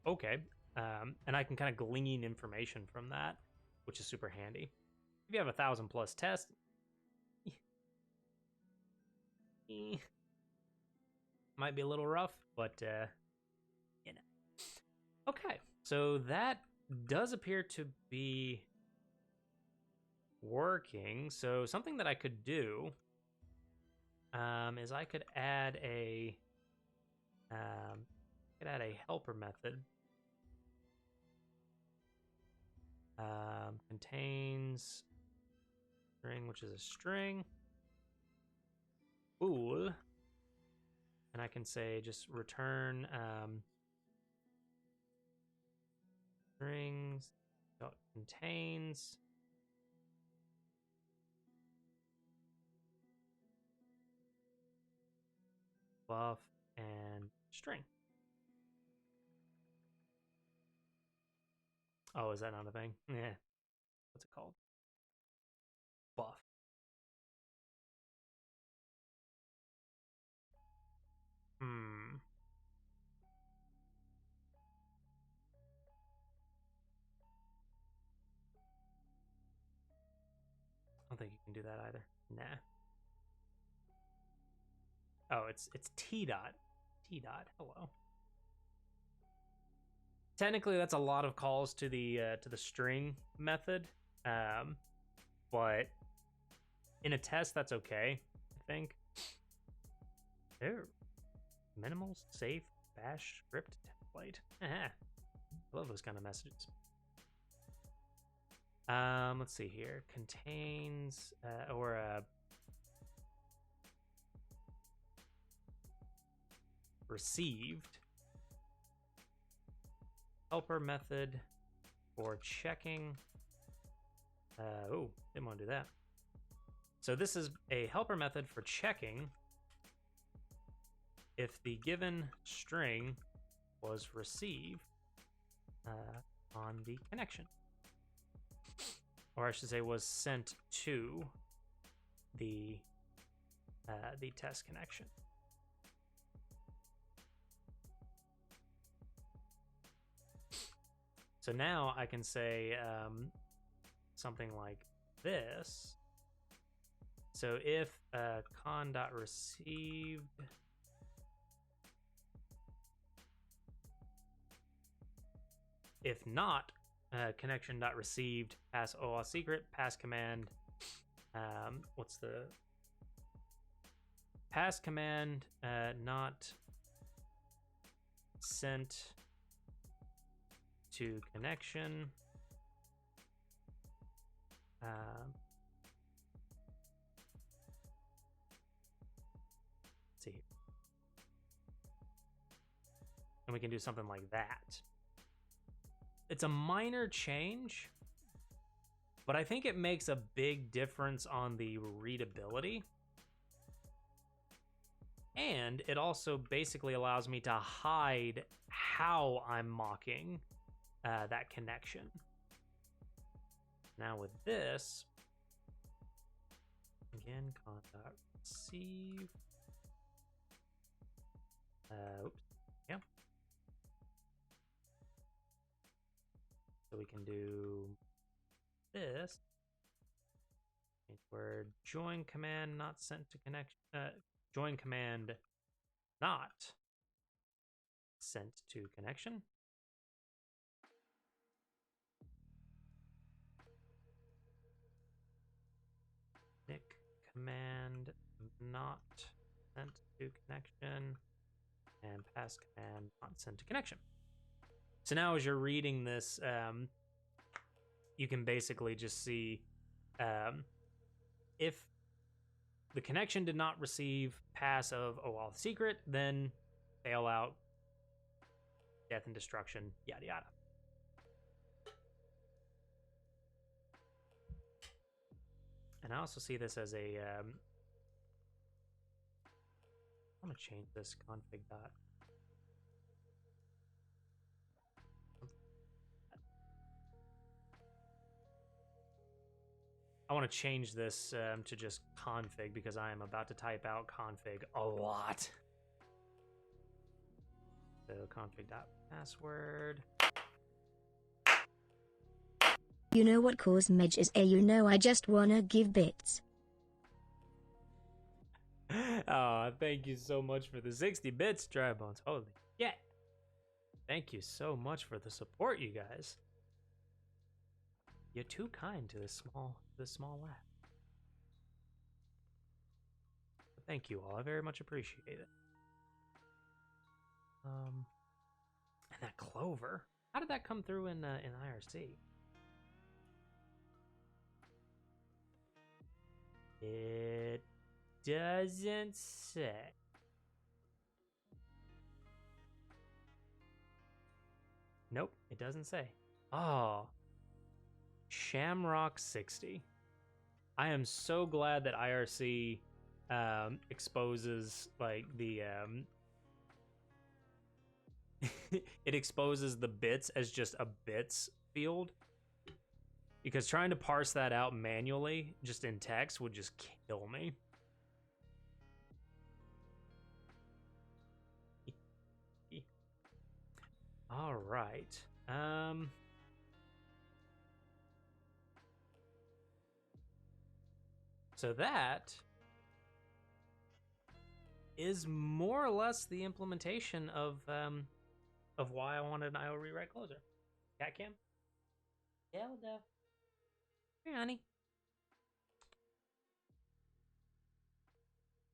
A: Okay. And I can kind of glean information from that, which is super handy. If you have 1,000+ tests, might be a little rough, but Okay, so that does appear to be working. So something that I could do is I could add a helper method. Contains string, which is a string. Bool. And I can say just return strings contains buff and string. Oh, is that not a thing? Yeah. What's it called? Buff. I don't think you can do that either. Nah. Oh, it's T dot. T dot. Hello. Technically, that's a lot of calls to the string method, but in a test, that's okay. I think. There, minimal safe bash script template. I love those kind of messages. Let's see here. Contains received helper method for checking. Oh, didn't want to do that. So this is a helper method for checking if the given string was received on the connection. Or I should say was sent to the test connection. So now I can say something like this. So if con.received if not connection.received pass OAuth secret pass command what's the pass command not sent to connection let's see, and we can do something like that. It's a minor change, but I think it makes a big difference on the readability. And it also basically allows me to hide how I'm mocking that connection. Now with this, again, con.receive. Oops, yeah. So we can do this. Where join command not sent to connection. Join command not sent to connection. Nick command not sent to connection. And pass command not sent to connection. So now as you're reading this, you can basically just see if the connection did not receive pass of OAuth secret, then fail out, death and destruction, yada yada. And I also see this as a I want to change this config dot. I want to change this to just config because I am about to type out config a lot. So config.password.
B: You know what cause Medj is a you know I just wanna give bits.
A: Oh, thank you so much for the 60 bits, Drybones. Holy shit. Thank you so much for the support, you guys. You're too kind to this small lad. Thank you all. I very much appreciate it. And that clover. How did that come through in IRC? It doesn't say. Nope, it doesn't say. Oh. Shamrock 60. I am so glad that IRC exposes like the it exposes the bits as just a bits field, because trying to parse that out manually just in text would just kill me. All right. So that is more or less the implementation of why I wanted an IO rewrite closer. Cat cam? Zelda. Here, honey.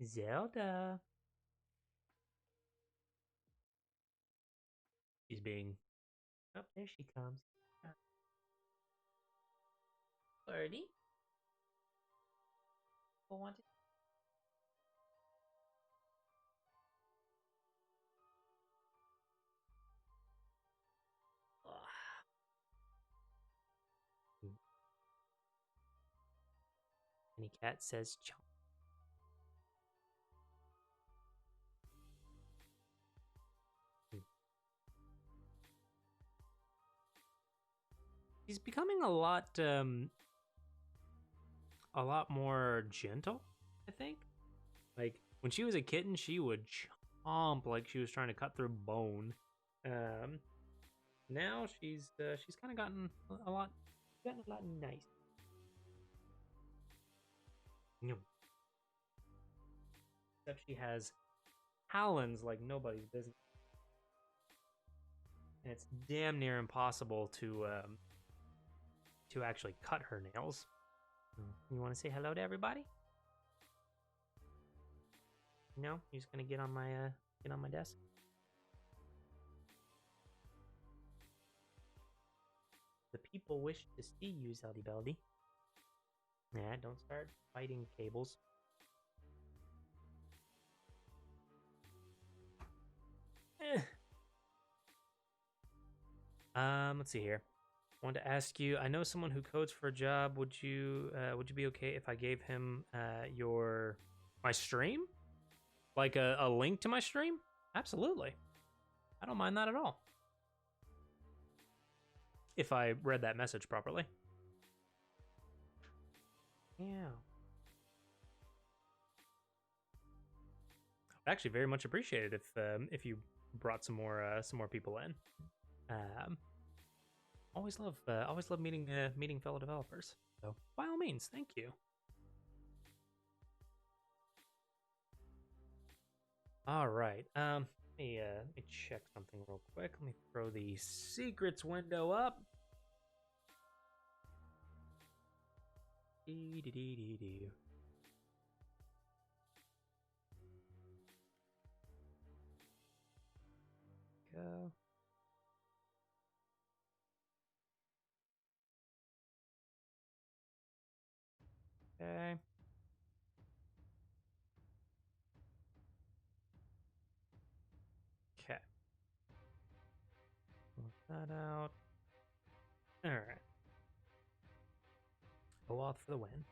A: Zelda. She's being... Oh, there she comes. Birdie? Who wanted... Any cat says chomp. She's becoming a lot more gentle, I think. Like when she was a kitten, she would chomp like she was trying to cut through bone. Now she's kind of gotten a lot nice. Except she has talons like nobody's business, and it's damn near impossible to actually cut her nails. You want to say hello to everybody? No, you're just gonna get on my desk. The people wish to see you, Zeldy Beldy. Yeah, don't start fighting cables. Let's see here. I wanted to ask you, I know someone who codes for a job. Would you be okay if I gave him my stream? Like a link to my stream? Absolutely. I don't mind that at all. If I read that message properly. Yeah. I'd actually very much appreciate it if you brought some more people in. Always love meeting fellow developers. So by all means, thank you. All right. Let me check something real quick. Let me throw the secrets window up. Go. Okay. Okay. Look that out. All right. Oauth for the win.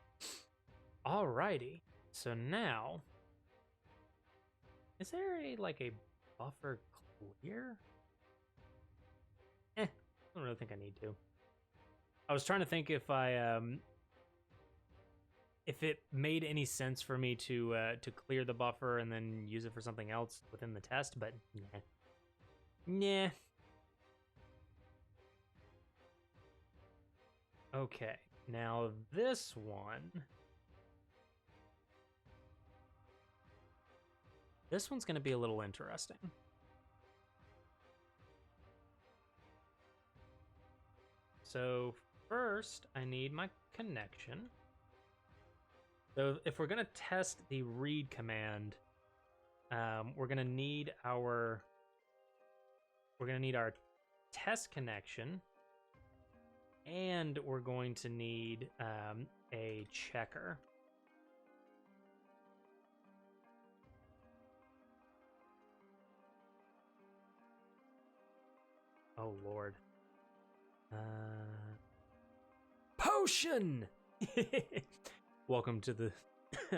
A: Alrighty. So now, is there a buffer clear? I don't really think I need to. I was trying to think if if it made any sense for me to clear the buffer and then use it for something else within the test, but nah. Okay, now this one. This one's going to be a little interesting. So first, I need my connection. So if we're going to test the read command, we're going to need our test connection, and we're going to need a checker. Oh Lord. potion. Welcome to the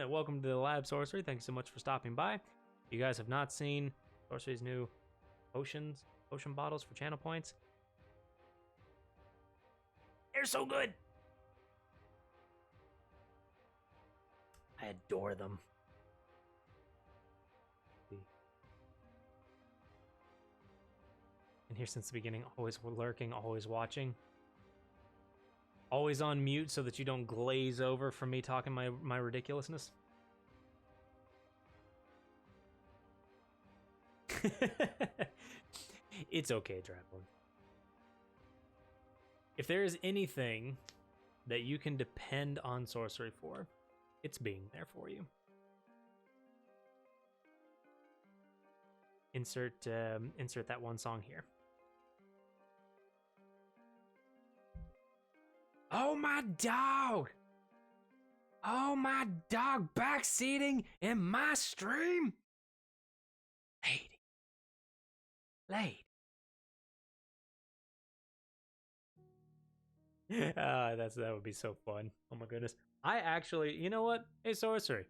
A: welcome to the Lab Sorcery. Thank you so much for stopping by. If you guys have not seen Sorcery's new potion bottles for channel points, they're so good. I adore them. And here since the beginning, always lurking, always watching. Always on mute so that you don't glaze over from me talking my ridiculousness. It's okay, Dragon. If there is anything that you can depend on Sorcery for, it's being there for you. Insert that one song here. Oh, my dog! Oh, my dog backseating in my stream? Lady. That would be so fun. Oh my goodness. I actually, you know what? Hey, Sorcery.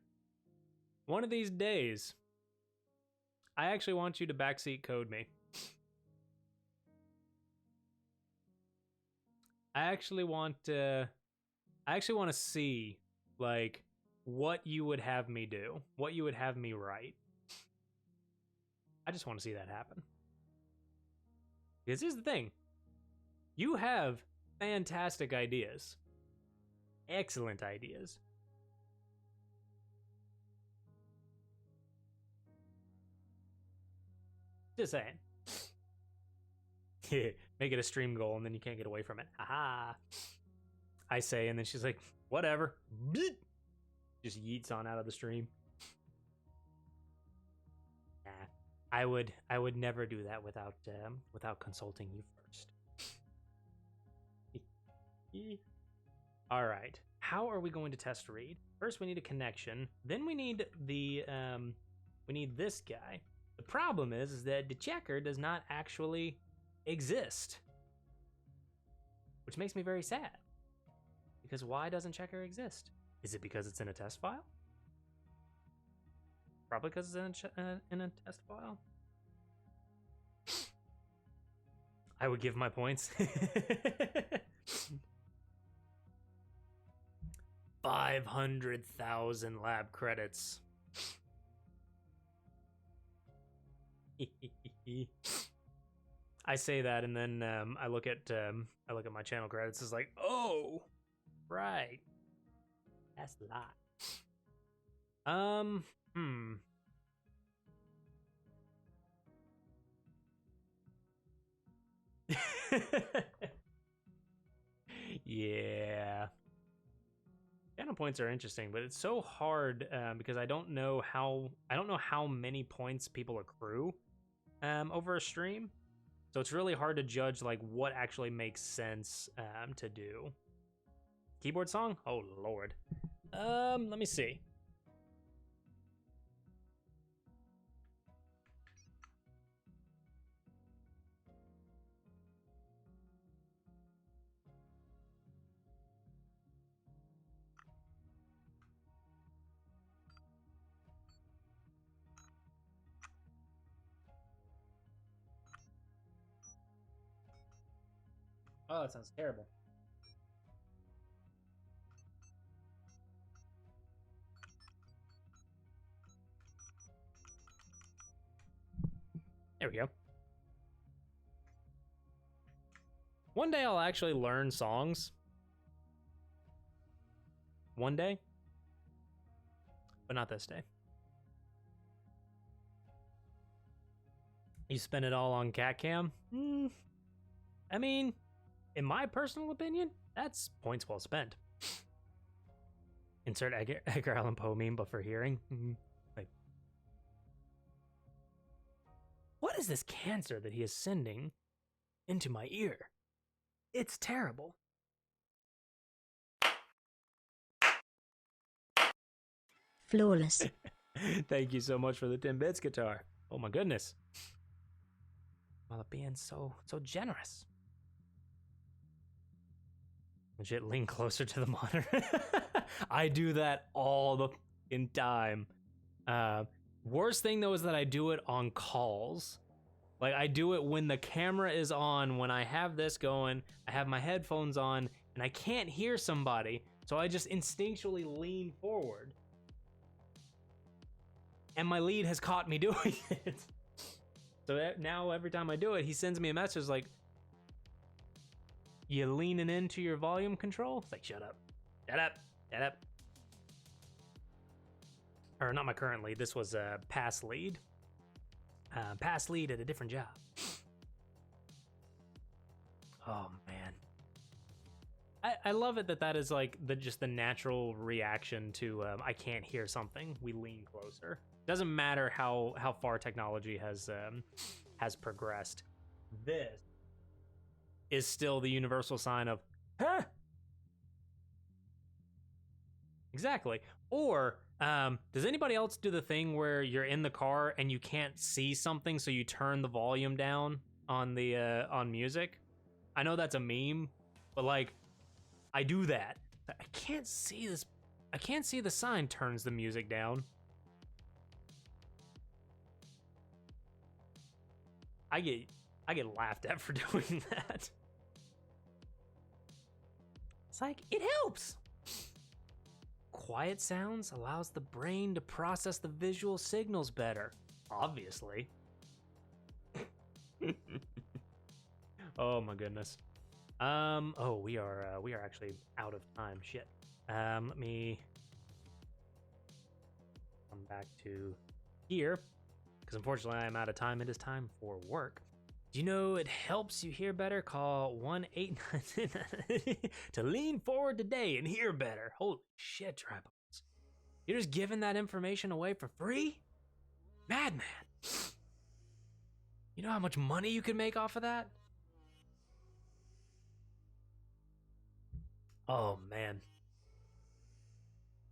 A: One of these days, I actually want you to backseat code me. I actually want to see like what you would have me do, what you would have me write. I just want to see that happen. Because here's the thing. You have fantastic ideas. Excellent ideas. Just saying. Make it a stream goal and then you can't get away from it. Haha. I say, and then she's like, whatever. Just yeets on out of the stream. Nah, I would never do that without consulting you first. All right. How are we going to test read? First, we need a connection. Then we need the we need this guy. The problem is that the checker does not actually exist, which makes me very sad. Because why doesn't checker exist? Is it because it's in a test file? Probably because it's in a test file. I would give my points. 500,000 lab credits. I say that, and then I look at my channel credits. It's like, oh, right, that's a lot. Yeah. Channel points are interesting, but it's so hard because I don't know how many points people accrue over a stream. So it's really hard to judge like what actually makes sense to do. Keyboard song? Oh Lord. Let me see. Oh, that sounds terrible. There we go. One day I'll actually learn songs. One day. But not this day. You spend it all on cat cam? I mean, in my personal opinion, that's points well spent. Insert Edgar Allan Poe meme, but for hearing. Like, what is this cancer that he is sending into my ear? It's terrible.
B: Flawless.
A: Thank you so much for the 10 bits guitar. Oh my goodness. While being so generous. Legit, lean closer to the monitor. I do that all the fucking time. Worst thing though is that I do it on calls. Like I do it when the camera is on, when I have this going, I have my headphones on, and I can't hear somebody, so I just instinctually lean forward. And my lead has caught me doing it. So now every time I do it, he sends me a message like, you leaning into your volume control? It's like, shut up. Shut up. Shut up. Or not my current lead. This was a past lead. Past lead at a different job. Oh, man. I love it that is like just the natural reaction to I can't hear something. We lean closer. Doesn't matter how far technology has progressed. This is still the universal sign of, huh? Exactly. Or does anybody else do the thing where you're in the car and you can't see something, so you turn the volume down on the on music? I know that's a meme, but like I do that. I can't see this. I can't see the sign turns the music down. I get laughed at for doing that. It's like, it helps. Quiet sounds allows the brain to process the visual signals better. Obviously. Oh my goodness. Oh, we are actually out of time. Shit. Let me come back to here, because unfortunately I'm out of time. It is time for work. Do you know it helps you hear better? Call 1-899 to lean forward today and hear better. Holy shit, tripods. You're just giving that information away for free? Madman. You know how much money you could make off of that? Oh, man.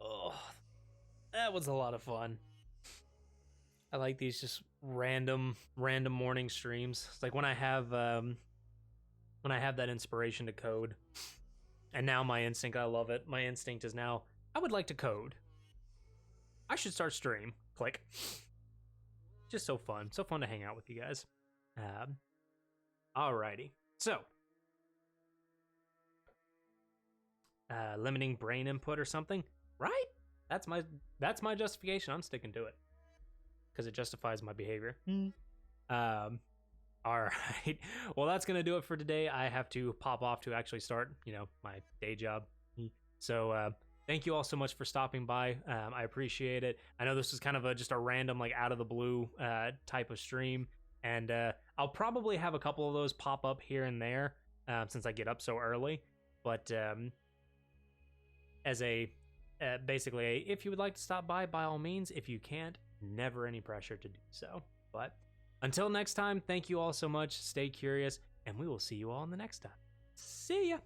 A: Oh, that was a lot of fun. I like these just random morning streams. It's like when I have that inspiration to code, and now my instinct, I love it. My instinct is now, I would like to code. I should start stream. Click. Just so fun to hang out with you guys. Alrighty, so limiting brain input or something, right? That's my justification. I'm sticking to it because it justifies my behavior. All right. Well, that's gonna do it for today. I have to pop off to actually start, my day job. So thank you all so much for stopping by. I appreciate it. I know this was kind of just a random, like out of the blue type of stream, and I'll probably have a couple of those pop up here and there since I get up so early. But as a basically, if you would like to stop by all means. If you can't, never any pressure to do so. But until next time, thank you all so much. Stay curious, and we will see you all in the next time. See ya.